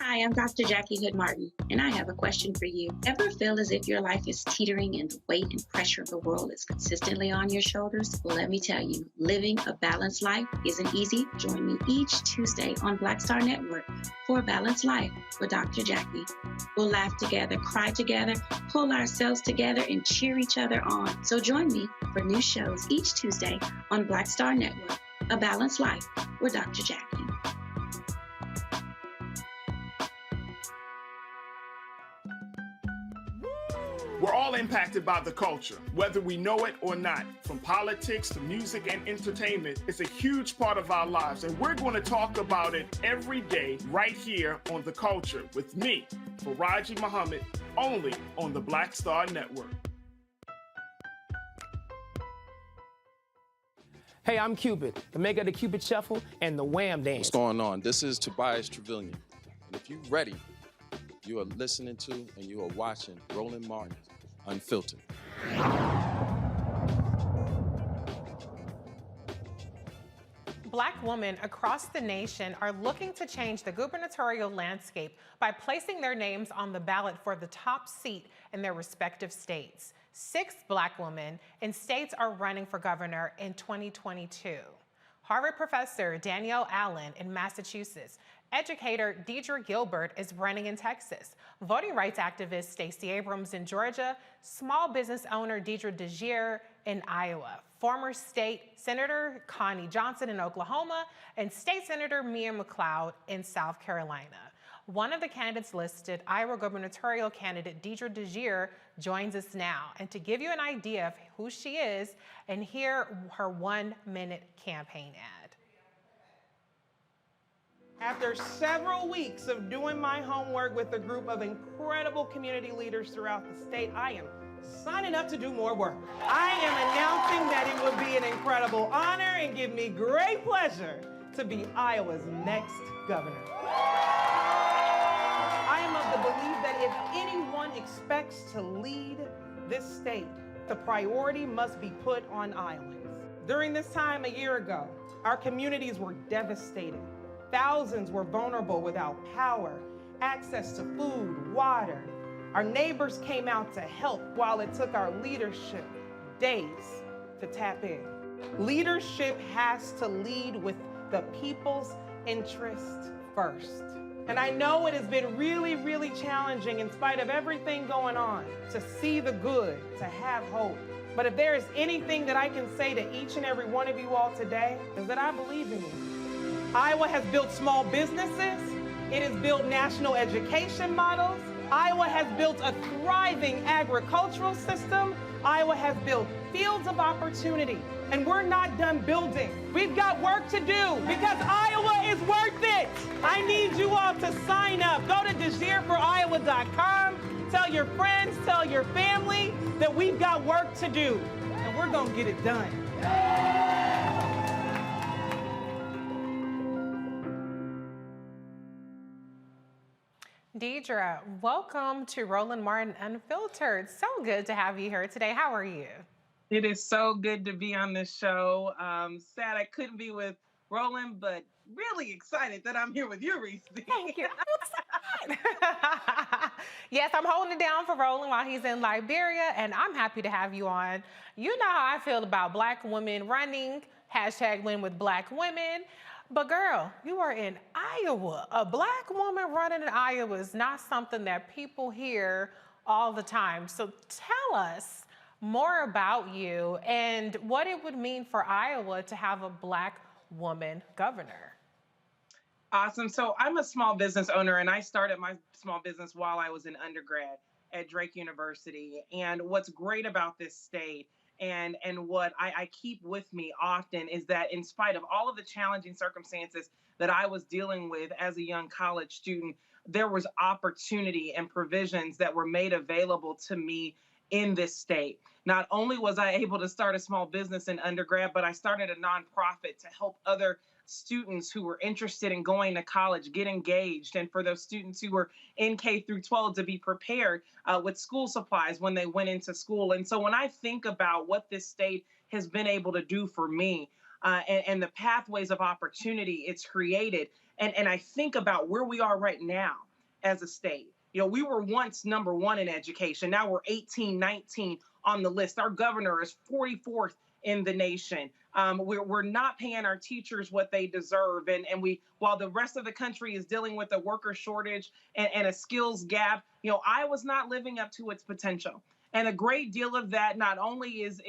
Hi, I'm Dr. Jackie Hood Martin, and I have a question for you. Ever feel as if your life is teetering and the weight and pressure of the world is consistently on your shoulders? Well, let me tell you, living a balanced life isn't easy. Join me each Tuesday on Black Star Network for A Balanced Life with Dr. Jackie. We'll laugh together, cry together, pull ourselves together, and cheer each other on. So join me for new shows each Tuesday on Black Star Network, A Balanced Life with Dr. Jackie. We're all impacted by the culture, whether we know it or not. From politics to music and entertainment, it's a huge part of our lives, and we're going to talk about it every day right here on The Culture with me, Faraji Muhammad, only on the Black Star Network. Hey, I'm Cupid, the maker of the Cupid Shuffle and the Wham Dance. What's going on? This is Tobias Trevelyan. And if you're ready, you are listening to and you are watching Roland Martin Unfiltered. Black women across the nation are looking to change the gubernatorial landscape by placing their names on the ballot for the top seat in their respective states. 6 Black women in states are running for governor in 2022. Harvard professor Danielle Allen in Massachusetts, educator Deidre Gilbert is running in Texas, voting rights activist Stacey Abrams in Georgia, small business owner Deidre DeGier in Iowa, former state Senator Connie Johnson in Oklahoma, and State Senator Mia McLeod in South Carolina. One of the candidates listed, Iowa gubernatorial candidate Deidre DeGier, joins us now. And to give you an idea of who she is, and hear her 1-minute campaign ad. After several weeks of doing my homework with a group of incredible community leaders throughout the state, I am signing up to do more work. I am announcing that it would be an incredible honor and give me great pleasure to be Iowa's next governor. I am of the belief that if anyone expects to lead this state, the priority must be put on Iowans. During this time a year ago, our communities were devastated. Thousands were vulnerable without power, access to food, water. Our neighbors came out to help while it took our leadership days to tap in. Leadership has to lead with the people's interest first. And I know it has been really, really challenging in spite of everything going on to see the good, to have hope. But if there is anything that I can say to each and every one of you all today, is that I believe in you. Iowa has built small businesses. It has built national education models. Iowa has built a thriving agricultural system. Iowa has built fields of opportunity. And we're not done building. We've got work to do because Iowa is worth it. I need you all to sign up. Go to DeGierForIowa.com. Tell your friends, tell your family that we've got work to do. And we're going to get it done. Deidre, welcome to Roland Martin Unfiltered. So good to have you here today. How are you? It is so good to be on this show. Sad I couldn't be with Roland, but really excited that I'm here with you, Reese. Thank you. Yes, I'm holding it down for Roland while he's in Liberia, and I'm happy to have you on. You know how I feel about Black women running, #Win with Black women. But girl, you are in Iowa. A Black woman running in Iowa is not something that people hear all the time. So tell us more about you and what it would mean for Iowa to have a Black woman governor. Awesome. So I'm a small business owner, and I started my small business while I was in undergrad at Drake University. And what's great about this state and what I keep with me often is that in spite of all of the challenging circumstances that I was dealing with as a young college student, there was opportunity and provisions that were made available to me in this state. Not only was I able to start a small business in undergrad, but I started a nonprofit to help other students who were interested in going to college get engaged, and for those students who were in K through 12 to be prepared with school supplies when they went into school. And so when I think about what this state has been able to do for me and the pathways of opportunity it's created, and I think about where we are right now as a state. You know, we were once number one in education. Now we're 18, 19 on the list. Our governor is 44th in the nation. We're not paying our teachers what they deserve. And while the rest of the country is dealing with a worker shortage and a skills gap, you know, Iowa's not living up to its potential. And a great deal of that not only is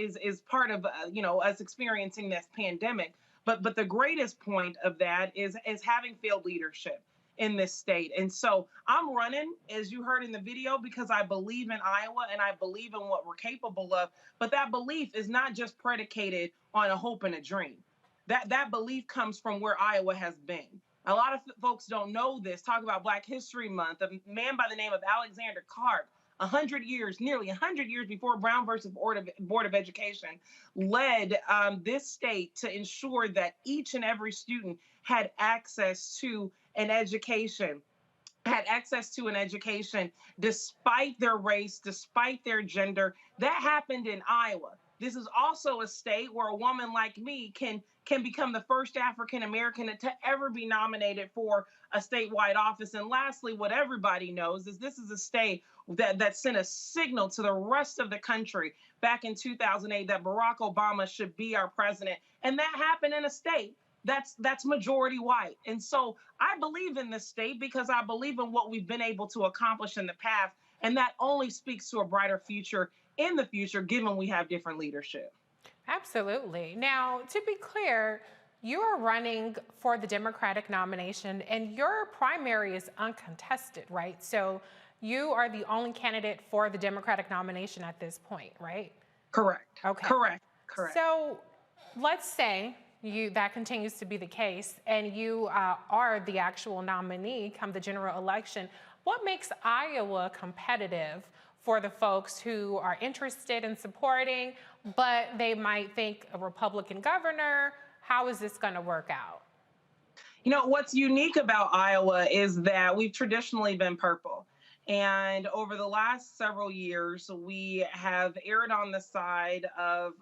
part of, you know, us experiencing this pandemic, but the greatest point of that is having failed leadership in this state. And so I'm running, as you heard in the video, because I believe in Iowa and I believe in what we're capable of. But that belief is not just predicated on a hope and a dream. That belief comes from where Iowa has been. A lot of folks don't know this. Talk about Black History Month. A man by the name of Alexander Clark, 100 years, nearly 100 years before Brown versus Board of Education, led this state to ensure that each and every student had access to an education, despite their race, despite their gender. That happened in Iowa. This is also a state where a woman like me can become the first African-American to ever be nominated for a statewide office. And lastly, what everybody knows is this is a state that sent a signal to the rest of the country back in 2008 that Barack Obama should be our president. And that happened in a state that's majority white. And so I believe in this state because I believe in what we've been able to accomplish in the past. And that only speaks to a brighter future in the future, given we have different leadership. Absolutely. Now, to be clear, you are running for the Democratic nomination and your primary is uncontested, right? So you are the only candidate for the Democratic nomination at this point, right? Correct. Okay. Correct. So let's say that continues to be the case and you are the actual nominee come the general election. What makes Iowa competitive for the folks who are interested in supporting, but they might think a Republican governor? How is this going to work out? You know, what's unique about Iowa is that we've traditionally been purple. And over the last several years, we have erred on the side of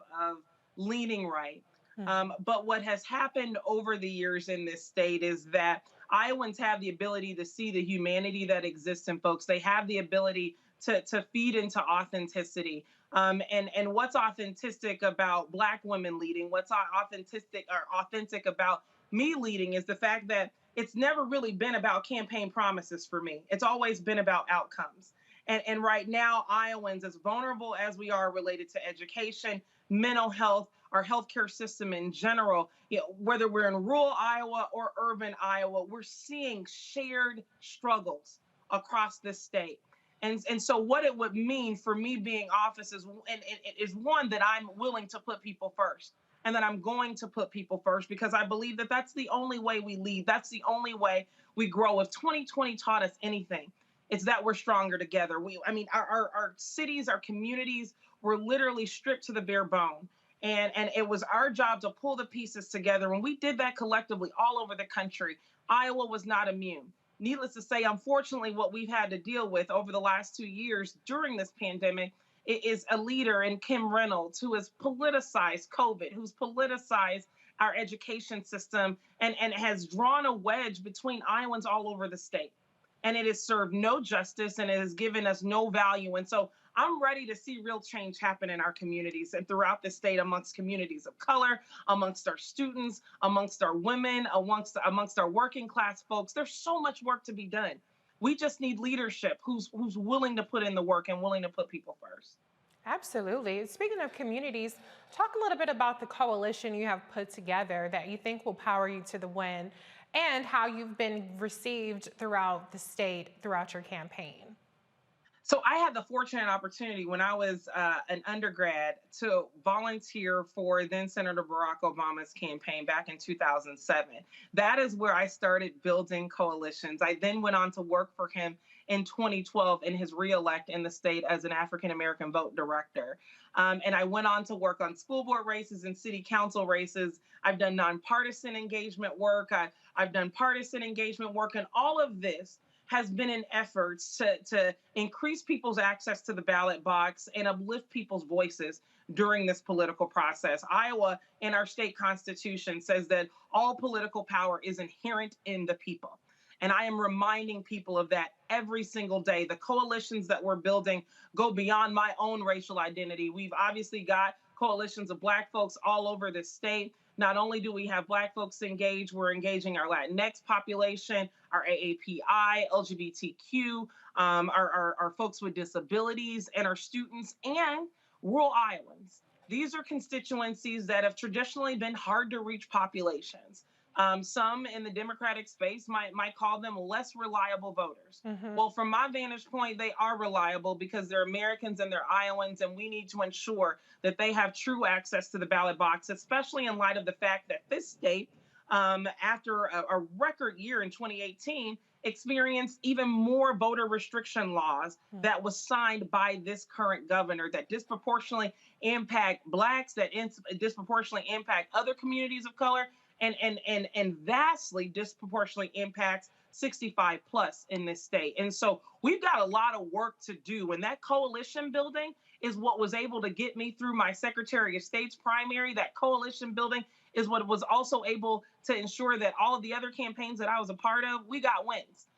leaning right. But what has happened over the years in this state is that Iowans have the ability to see the humanity that exists in folks. They have the ability to feed into authenticity. And what's authentic about Black women leading, what's authentic about me leading is the fact that it's never really been about campaign promises for me. It's always been about outcomes. And right now, Iowans, as vulnerable as we are related to education, mental health, our healthcare system in general, whether we're in rural Iowa or urban Iowa, we're seeing shared struggles across this state. And so what it would mean for me being office is one, that I'm willing to put people first and that I'm going to put people first because I believe that that's the only way we lead. That's the only way we grow. If 2020 taught us anything, it's that we're stronger together. Our cities, our communities were literally stripped to the bare bone. And it was our job to pull the pieces together. When we did that collectively all over the country, Iowa was not immune. Needless to say, unfortunately, what we've had to deal with over the last 2 years during this pandemic is a leader in Kim Reynolds who has politicized COVID, who's politicized our education system and has drawn a wedge between Iowans all over the state. And it has served no justice and it has given us no value. And so I'm ready to see real change happen in our communities and throughout the state, amongst communities of color, amongst our students, amongst our women, amongst our working class folks. There's so much work to be done. We just need leadership who's willing to put in the work and willing to put people first. Absolutely. Speaking of communities, talk a little bit about the coalition you have put together that you think will power you to the win and how you've been received throughout the state, throughout your campaign. So I had the fortunate opportunity when I was an undergrad to volunteer for then Senator Barack Obama's campaign back in 2007. That is where I started building coalitions. I then went on to work for him in 2012 in his reelect in the state as an African-American vote director. And I went on to work on school board races and city council races. I've done nonpartisan engagement work. I've done partisan engagement work, and all of this has been an effort to increase people's access to the ballot box and uplift people's voices during this political process. Iowa, in our state constitution, says that all political power is inherent in the people. And I am reminding people of that every single day. The coalitions that we're building go beyond my own racial identity. We've obviously got coalitions of Black folks all over the state. Not only do we have Black folks engaged, we're engaging our Latinx population, our AAPI, LGBTQ, our folks with disabilities, and our students, and rural Iowans. These are constituencies that have traditionally been hard to reach populations. Some in the Democratic space might call them less reliable voters. Well, from my vantage point, they are reliable because they're Americans and they're Iowans, and we need to ensure that they have true access to the ballot box, especially in light of the fact that this state, after a record year in 2018, experienced even more voter restriction laws that was signed by this current governor that disproportionately impact Blacks, that disproportionately impact other communities of color, and vastly disproportionately impacts 65 plus in this state. And so we've got a lot of work to do. And that coalition building is what was able to get me through my Secretary of State's primary. That coalition building is what was also able to ensure that all of the other campaigns that I was a part of, we got wins.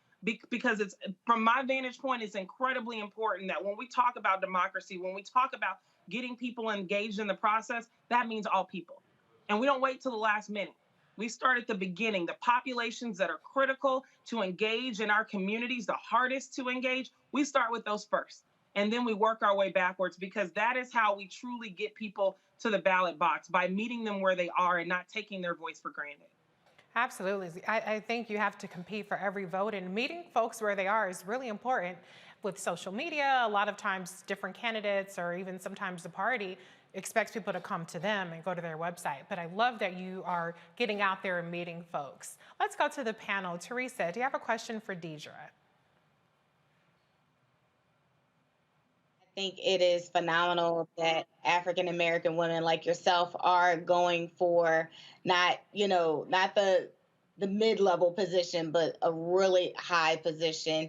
Because it's, from my vantage point, it's incredibly important that when we talk about democracy, when we talk about getting people engaged in the process, that means all people. And we don't wait till the last minute. We start at the beginning. The populations that are critical to engage in our communities, the hardest to engage, we start with those first. and then we work our way backwards, because that is how we truly get people to the ballot box, by meeting them where they are and not taking their voice for granted. Absolutely. I think you have to compete for every vote, and meeting folks where they are is really important. With social media, a lot of times different candidates, or even sometimes the party, expects people to come to them and go to their website. But I love that you are getting out there and meeting folks. Let's go to the panel. Teresa, do you have a question for Deidre? I think it is phenomenal that African American women like yourself are going for not the mid-level position, but a really high position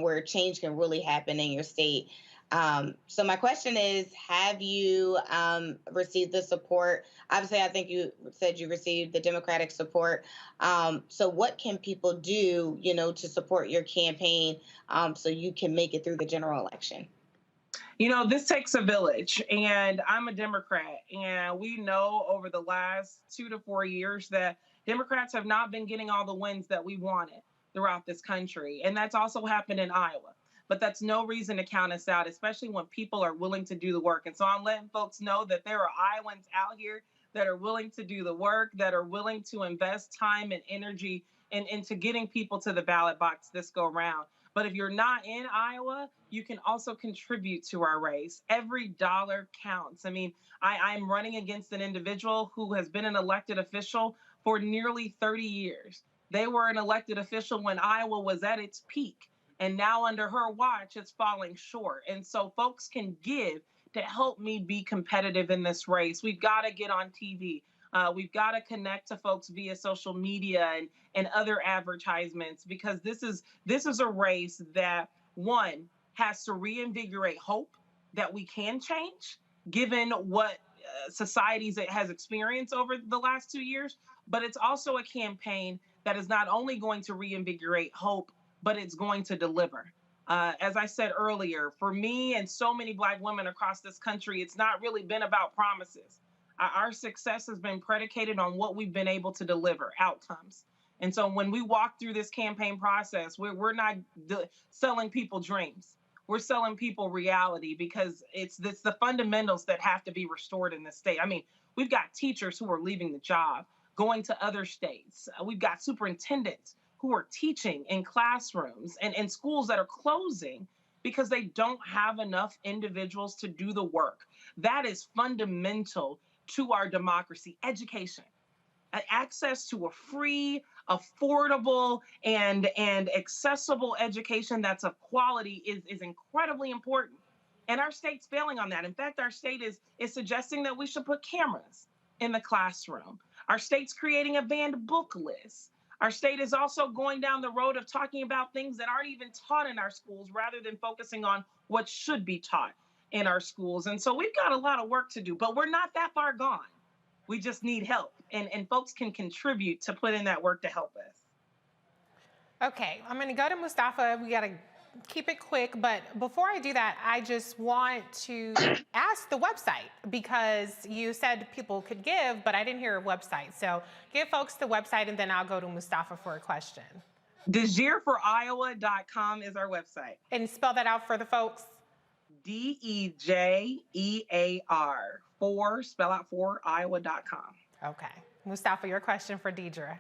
where change can really happen in your state. So my question is, have you received the support? Obviously, I think you said you received the Democratic support. So what can people do, to support your campaign so you can make it through the general election? This takes a village, and I'm a Democrat, and we know over the last 2 to 4 years that Democrats have not been getting all the wins that we wanted throughout this country. And that's also happened in Iowa. But that's no reason to count us out, especially when people are willing to do the work. And so I'm letting folks know that there are Iowans out here that are willing to do the work, that are willing to invest time and energy into getting people to the ballot box this go round. But if you're not in Iowa, you can also contribute to our race. Every dollar counts. I mean, I'm running against an individual who has been an elected official for nearly 30 years. They were an elected official when Iowa was at its peak. And now under her watch, it's falling short. And so folks can give to help me be competitive in this race. We've got to get on TV. We've got to connect to folks via social media and other advertisements, because this is a race that, one, has to reinvigorate hope that we can change, given what societies it has experienced over the last 2 years. But it's also a campaign that is not only going to reinvigorate hope, but it's going to deliver. As I said earlier, for me and so many Black women across this country, it's not really been about promises. Our success has been predicated on what we've been able to deliver, outcomes. And so when we walk through this campaign process, we're not selling people dreams. We're selling people reality, because it's the fundamentals that have to be restored in this state. I mean, we've got teachers who are leaving the job, going to other states. We've got superintendents who are teaching in classrooms and schools that are closing because they don't have enough individuals to do the work. That is fundamental to our democracy. Education, access to a free, affordable, and accessible education that's of quality is incredibly important. And our state's failing on that. In fact, our state is suggesting that we should put cameras in the classroom. Our state's creating a banned book list. Our state is also going down the road of talking about things that aren't even taught in our schools, rather than focusing on what should be taught in our schools. And so we've got a lot of work to do, but we're not that far gone. We just need help, and folks can contribute to put in that work to help us. Okay, I'm going to go to Mustafa. We got to keep it quick, but before I do that, I just want to ask the website, because you said people could give, but I didn't hear a website. So give folks the website, and then I'll go to Mustafa for a question. DejearForIowa.com is our website. And spell that out for the folks. DEJEAR, spell out for Iowa.com. Okay. Mustafa, your question for Deidre.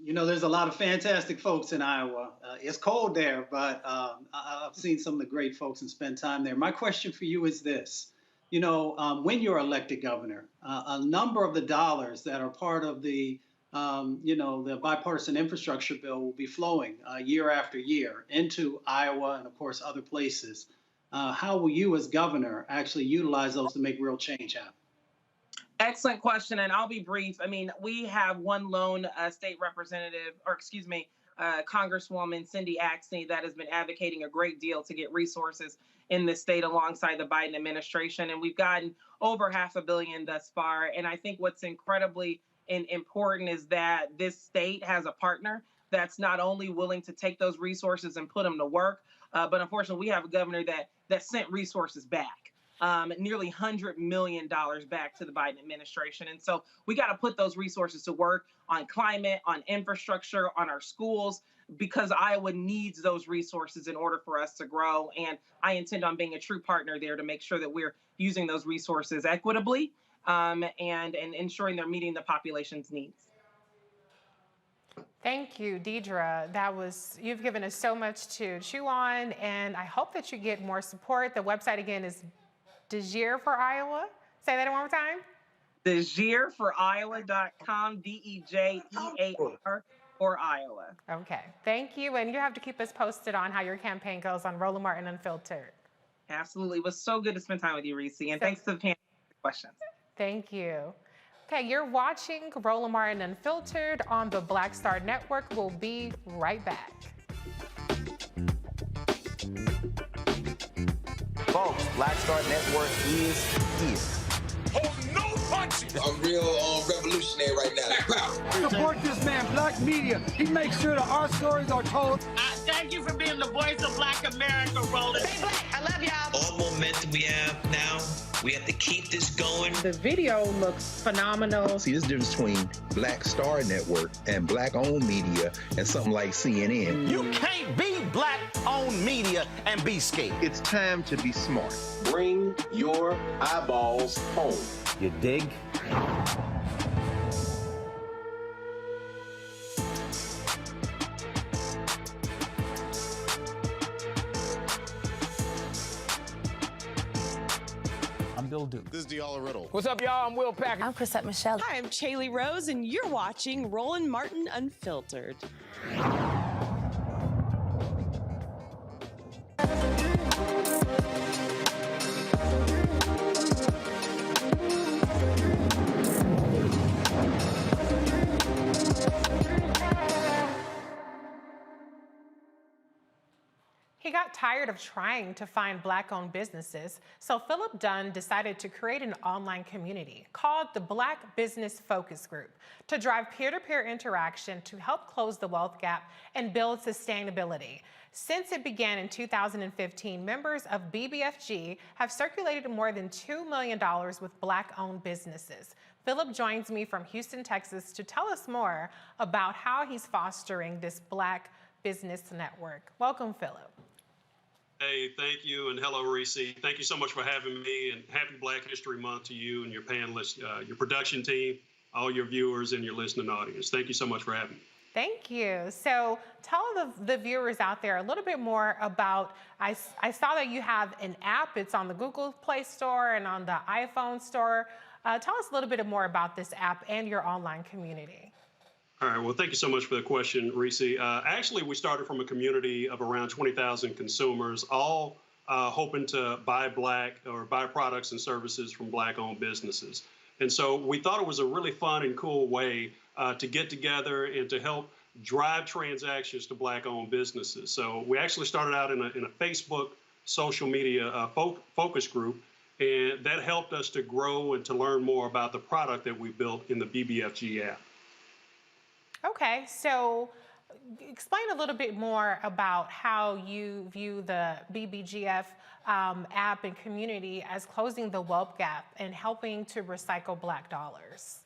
There's a lot of fantastic folks in Iowa. It's cold there, but I've seen some of the great folks and spent time there. My question for you is this. When you're elected governor, a number of the dollars that are part of the bipartisan infrastructure bill will be flowing year after year into Iowa and, of course, other places. How will you as governor actually utilize those to make real change happen? Excellent question, and I'll be brief. I mean, we have one lone state representative, Congresswoman Cindy Axne, that has been advocating a great deal to get resources in this state alongside the Biden administration, and we've gotten over $500 million thus far. And I think what's incredibly important is that this state has a partner that's not only willing to take those resources and put them to work, but unfortunately, we have a governor that sent resources back. nearly $100 million back to the Biden administration. And so we got to put those resources to work on climate, on infrastructure, on our schools, because Iowa needs those resources in order for us to grow. And I intend on being a true partner there to make sure that we're using those resources equitably and ensuring they're meeting the population's needs. Thank you, Deidre. You've given us so much to chew on, and I hope that you get more support. The website again is DeJear for Iowa. Say that one more time. DeJearForIowa.com, DEJEAR for Iowa. Okay, thank you. And you have to keep us posted on how your campaign goes on Roland Martin Unfiltered. Absolutely. It was so good to spend time with you, Reese. And thanks to the panel for the questions. Thank you. Okay, you're watching Roland Martin Unfiltered on the Black Star Network. We'll be right back. Folks, Black Star Network is here. Oh, no punches! I'm real revolutionary right now. Support this man, Black Media. He makes sure that our stories are told. Thank you for being the voice of Black America, Roland. Stay black. I love y'all. All momentum we have now, we have to keep this going. The video looks phenomenal. See, there's a difference between Black Star Network and Black-owned media and something like CNN. You can't be Black-owned media and be scared. It's time to be smart. Bring your eyeballs home. You dig? This is Diala Riddle. What's up, y'all? I'm Will Packer. I'm Chrisette Michelle. Hi, I'm Chaley Rose, and you're watching Roland Martin Unfiltered. He got tired of trying to find Black-owned businesses, so Philip Dunn decided to create an online community called the Black Business Focus Group to drive peer-to-peer interaction to help close the wealth gap and build sustainability. Since it began in 2015, members of BBFG have circulated more than $2 million with Black-owned businesses. Philip joins me from Houston, Texas to tell us more about how he's fostering this Black business network. Welcome, Philip. Hey, thank you, and hello, Reese. Thank you so much for having me, and happy Black History Month to you and your panelists, your production team, all your viewers, and your listening audience. Thank you so much for having me. Thank you. So tell the viewers out there a little bit more about, I saw that you have an app. It's on the Google Play Store and on the iPhone Store. Tell us a little bit more about this app and your online community. All right, well, thank you so much for the question, Reese. Actually, we started from a community of around 20,000 consumers, all hoping to buy Black or buy products and services from Black-owned businesses. And so we thought it was a really fun and cool way to get together and to help drive transactions to Black-owned businesses. So we actually started out in a Facebook social media focus group, and that helped us to grow and to learn more about the product that we built in the BBFG app. Okay, so explain a little bit more about how you view the BBGF app and community as closing the wealth gap and helping to recycle Black dollars.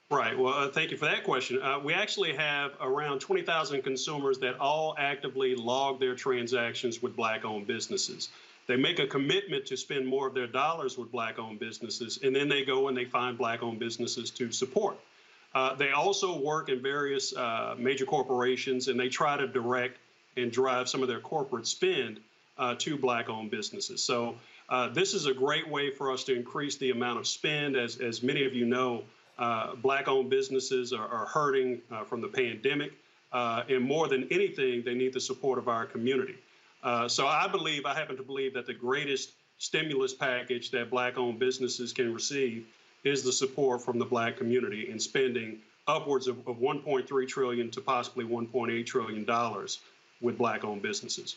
Right. Well, thank you for that question. We actually have around 20,000 consumers that all actively log their transactions with Black-owned businesses. They make a commitment to spend more of their dollars with Black-owned businesses, and then they go and they find Black-owned businesses to support. They also work in various major corporations, and they try to direct and drive some of their corporate spend to Black-owned businesses. So this is a great way for us to increase the amount of spend. As many of you know, Black-owned businesses are hurting from the pandemic, and more than anything, they need the support of our community. So I happen to believe that the greatest stimulus package that Black-owned businesses can receive is the support from the Black community in spending upwards of $1.3 trillion to possibly $1.8 trillion with Black-owned businesses.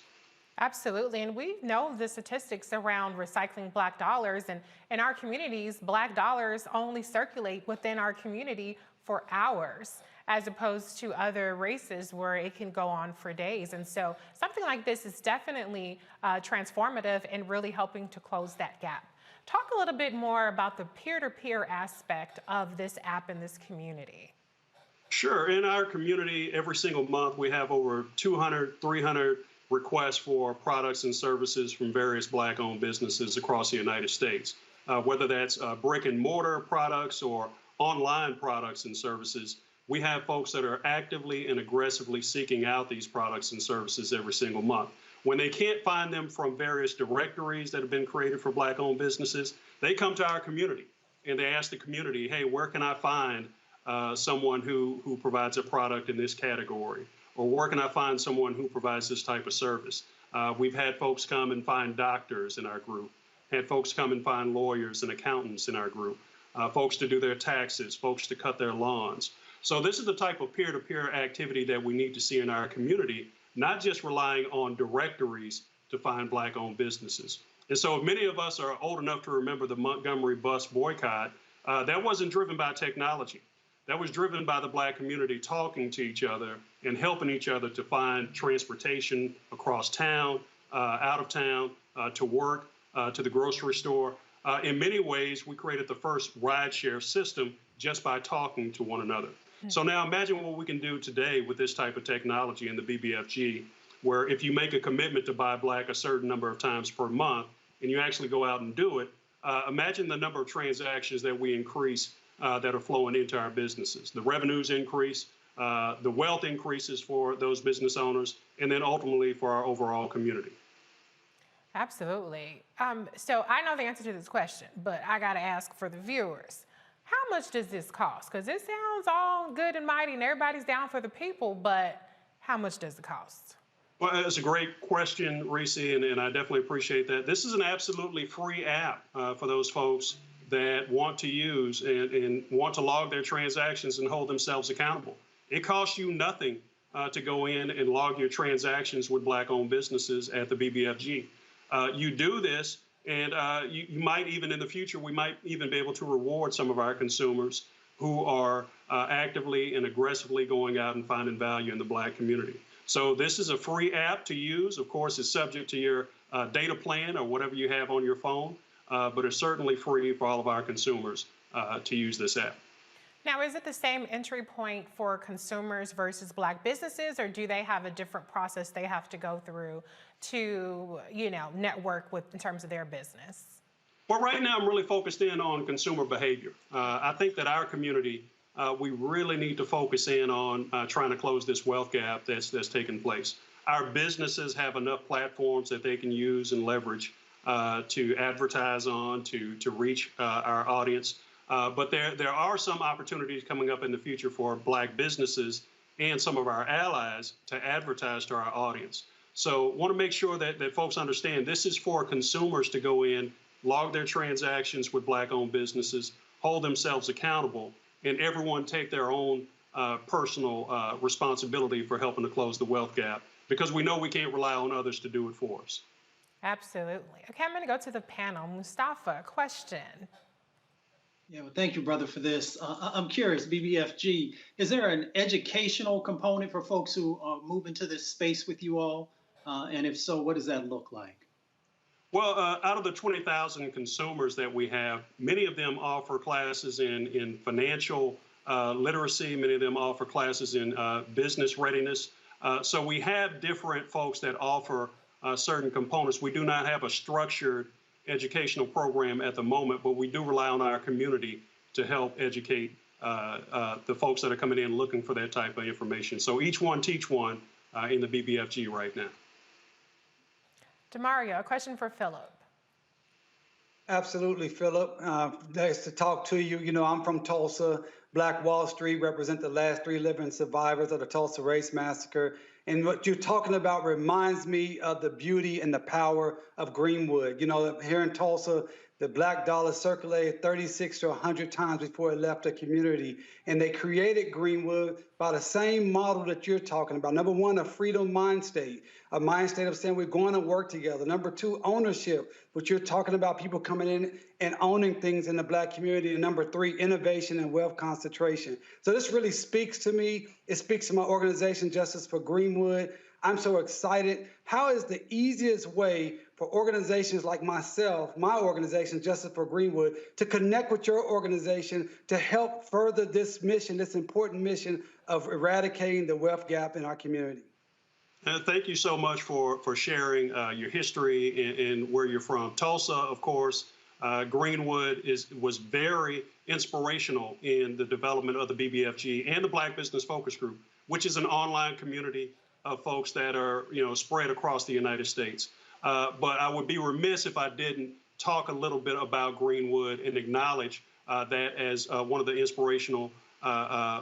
Absolutely, and we know the statistics around recycling Black dollars, and in our communities, Black dollars only circulate within our community for hours, as opposed to other races where it can go on for days. And so something like this is definitely transformative and really helping to close that gap. Talk a little bit more about the peer-to-peer aspect of this app in this community. Sure. In our community, every single month, we have over 200, 300 requests for products and services from various Black-owned businesses across the United States, whether that's brick and mortar products or online products and services. We have folks that are actively and aggressively seeking out these products and services every single month. When they can't find them from various directories that have been created for Black-owned businesses, they come to our community and they ask the community, hey, where can I find someone who provides a product in this category? Or where can I find someone who provides this type of service? We've had folks come and find doctors in our group, had folks come and find lawyers and accountants in our group, folks to do their taxes, folks to cut their lawns. So this is the type of peer-to-peer activity that we need to see in our community, not just relying on directories to find Black-owned businesses. And so many of us are old enough to remember the Montgomery bus boycott. That wasn't driven by technology. That was driven by the Black community talking to each other and helping each other to find transportation across town, out of town, to work, to the grocery store. In many ways, we created the first rideshare system just by talking to one another. So now imagine what we can do today with this type of technology in the BBFG, where if you make a commitment to buy Black a certain number of times per month and you actually go out and do it, imagine the number of transactions that we increase that are flowing into our businesses. The revenues increase, the wealth increases for those business owners, and then ultimately for our overall community. Absolutely. So I know the answer to this question, but I got to ask for the viewers. How much does this cost? Because it sounds all good and mighty and everybody's down for the people, but how much does it cost? Well, it's a great question, Reese, and I definitely appreciate that. This is an absolutely free app for those folks that want to use and want to log their transactions and hold themselves accountable. It costs you nothing to go in and log your transactions with Black-owned businesses at the BBFG. You do this, and you might even in the future, we might even be able to reward some of our consumers who are actively and aggressively going out and finding value in the Black community. So this is a free app to use. Of course, it's subject to your data plan or whatever you have on your phone, but it's certainly free for all of our consumers to use this app. Now, is it the same entry point for consumers versus Black businesses, or do they have a different process they have to go through to, network with in terms of their business? Well, right now I'm really focused in on consumer behavior. I think that our community, we really need to focus in on trying to close this wealth gap that's taking place. Our businesses have enough platforms that they can use and leverage to advertise on, to reach our audience. But there are some opportunities coming up in the future for Black businesses and some of our allies to advertise to our audience. So want to make sure that folks understand this is for consumers to go in, log their transactions with Black-owned businesses, hold themselves accountable, and everyone take their own personal responsibility for helping to close the wealth gap, because we know we can't rely on others to do it for us. Absolutely. Okay, I'm going to go to the panel. Mustafa, question. Yeah, well, thank you, brother, for this. I'm curious, BBFG, is there an educational component for folks who move into this space with you all? And if so, what does that look like? Well, out of the 20,000 consumers that we have, many of them offer classes in financial literacy. Many of them offer classes in business readiness. So we have different folks that offer certain components. We do not have a structured educational program at the moment, but we do rely on our community to help educate the folks that are coming in looking for that type of information. So each one teach one in the BBFG right now. Demario, a question for Philip. Absolutely, Philip. Nice to talk to you. I'm from Tulsa. Black Wall Street represent the last 3 living survivors of the Tulsa Race Massacre. And what you're talking about reminds me of the beauty and the power of Greenwood. Here in Tulsa, the black dollar circulated 36 to 100 times before it left the community. And they created Greenwood by the same model that you're talking about. Number one, a freedom mind state, a mind state of saying we're going to work together. Number two, ownership, which you're talking about people coming in and owning things in the Black community. And number three, innovation and wealth concentration. So this really speaks to me. It speaks to my organization, Justice for Greenwood. Greenwood. I'm so excited. How is the easiest way for organizations like myself, my organization, Justice for Greenwood, to connect with your organization to help further this mission, this important mission of eradicating the wealth gap in our community? Thank you so much for sharing your history and where you're from. Tulsa, of course, Greenwood was very inspirational in the development of the BBFG and the Black Business Focus Group, which is an online community of folks that are, spread across the United States. But I would be remiss if I didn't talk a little bit about Greenwood and acknowledge that as one of the inspirational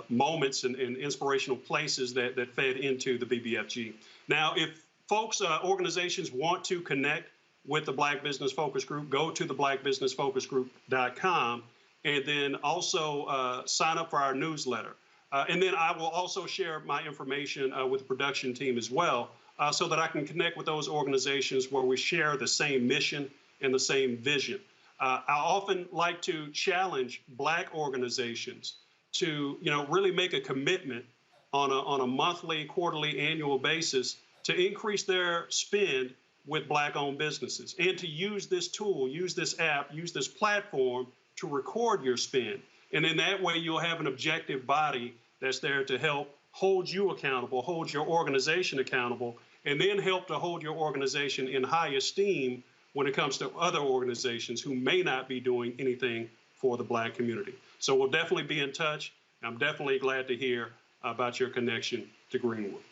moments and inspirational places that fed into the BBFG. Now, if folks, organizations want to connect with the Black Business Focus Group, go to the blackbusinessfocusgroup.com and then also sign up for our newsletter. And then I will also share my information with the production team as well, so that I can connect with those organizations where we share the same mission and the same vision. I often like to challenge Black organizations to, really make a commitment on a monthly, quarterly, annual basis to increase their spend with Black-owned businesses and to use this tool, use this app, use this platform to record your spend. And in that way, you'll have an objective body that's there to help hold you accountable, hold your organization accountable, and then help to hold your organization in high esteem when it comes to other organizations who may not be doing anything for the Black community. So we'll definitely be in touch. I'm definitely glad to hear about your connection to Greenwood.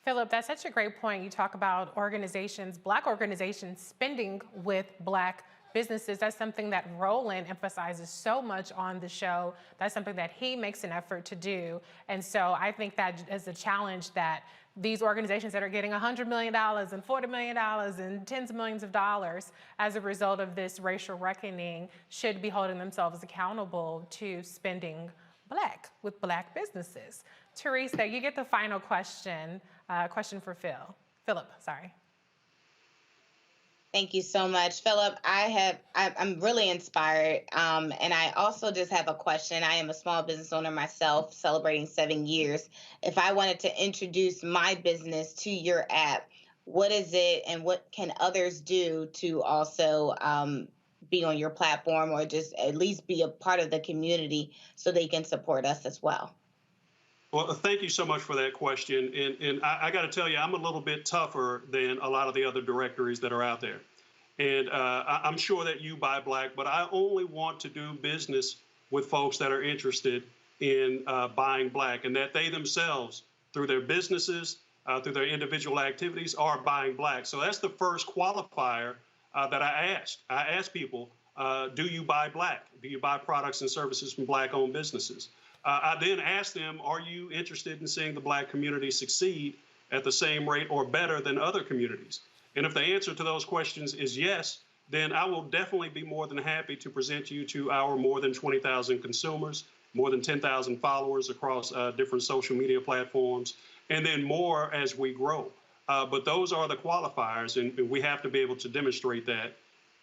Philip, that's such a great point. You talk about organizations, Black organizations spending with Black businesses. That's something that Roland emphasizes so much on the show. That's something that he makes an effort to do. And so I think that is a challenge that these organizations that are getting $100 million and $40 million and tens of millions of dollars as a result of this racial reckoning should be holding themselves accountable to spending with Black businesses. Teresa, you get the final question. Question for Philip, sorry. Thank you so much, Philip. I'm really inspired. And I also just have a question. I am a small business owner myself, celebrating 7 years. If I wanted to introduce my business to your app, what is it and what can others do to also be on your platform or just at least be a part of the community so they can support us as well? Well, thank you so much for that question. And I got to tell you, I'm a little bit tougher than a lot of the other directories that are out there. And I'm sure that you buy Black, but I only want to do business with folks that are interested in buying Black and that they themselves, through their businesses, through their individual activities, are buying Black. So that's the first qualifier that I asked. I asked people, do you buy Black? Do you buy products and services from Black-owned businesses? I then asked them, are you interested in seeing the Black community succeed at the same rate or better than other communities? And if the answer to those questions is yes, then I will definitely be more than happy to present you to our more than 20,000 consumers, more than 10,000 followers across different social media platforms, and then more as we grow. But those are the qualifiers, and we have to be able to demonstrate that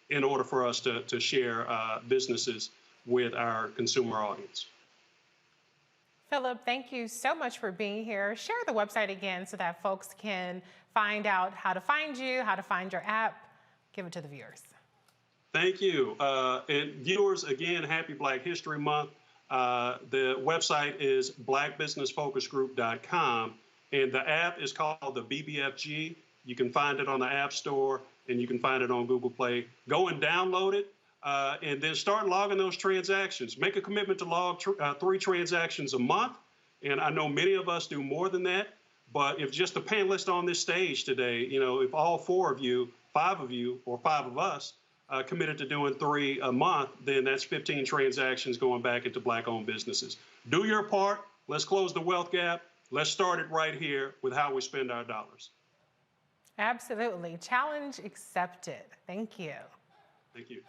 in order for us to share businesses with our consumer audience. Philip, thank you so much for being here. Share the website again so that folks can find out how to find you, how to find your app. Give it to the viewers. Thank you. And viewers, again, happy Black History Month. The website is blackbusinessfocusgroup.com, and the app is called the BBFG. You can find it on the App Store, and you can find it on Google Play. Go and download it. And then start logging those transactions. Make a commitment to log 3 transactions a month. And I know many of us do more than that. But if just the panelists on this stage today, if all 4 of you, 5 of you, or 5 of us committed to doing 3 a month, then that's 15 transactions going back into Black-owned businesses. Do your part. Let's close the wealth gap. Let's start it right here with how we spend our dollars. Absolutely. Challenge accepted. Thank you. Thank you.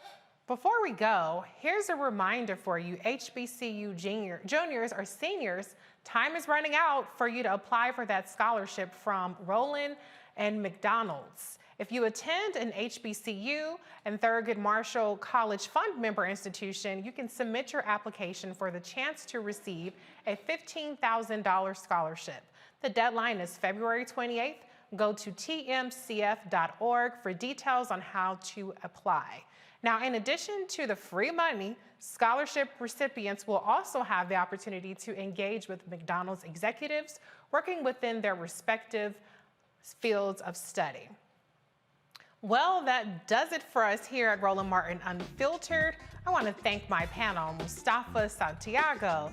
Before we go, here's a reminder for you, HBCU juniors or seniors, time is running out for you to apply for that scholarship from Roland and McDonald's. If you attend an HBCU and Thurgood Marshall College Fund member institution, you can submit your application for the chance to receive a $15,000 scholarship. The deadline is February 28th. Go to tmcf.org for details on how to apply. Now, in addition to the free money, scholarship recipients will also have the opportunity to engage with McDonald's executives working within their respective fields of study. Well, that does it for us here at Roland Martin Unfiltered. I want to thank my panel, Mustafa Santiago,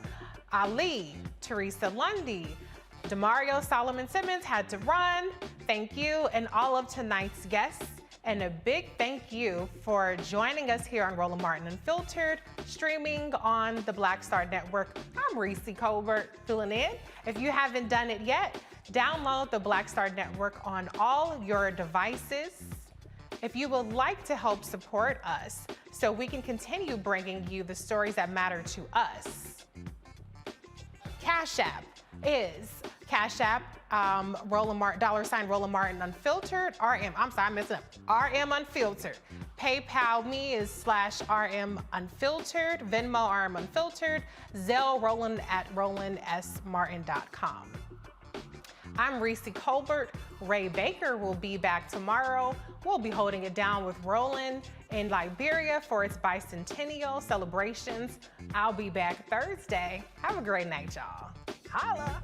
Ali, Teresa Lundy, Demario Solomon Simmons had to run. Thank you, and all of tonight's guests. And a big thank you for joining us here on Roland Martin Unfiltered, streaming on the Black Star Network. I'm Reese Colbert filling in. If you haven't done it yet, download the Black Star Network on all your devices. If you would like to help support us so we can continue bringing you the stories that matter to us, Cash App is Cash App, Roland Martin Unfiltered, RM Unfiltered. PayPal me is /RM Unfiltered, Venmo RM Unfiltered, Zelle Roland at RolandSMartin.com. I'm Reese Colbert. Ray Baker will be back tomorrow. We'll be holding it down with Roland in Liberia for its bicentennial celebrations. I'll be back Thursday. Have a great night, y'all. Holla.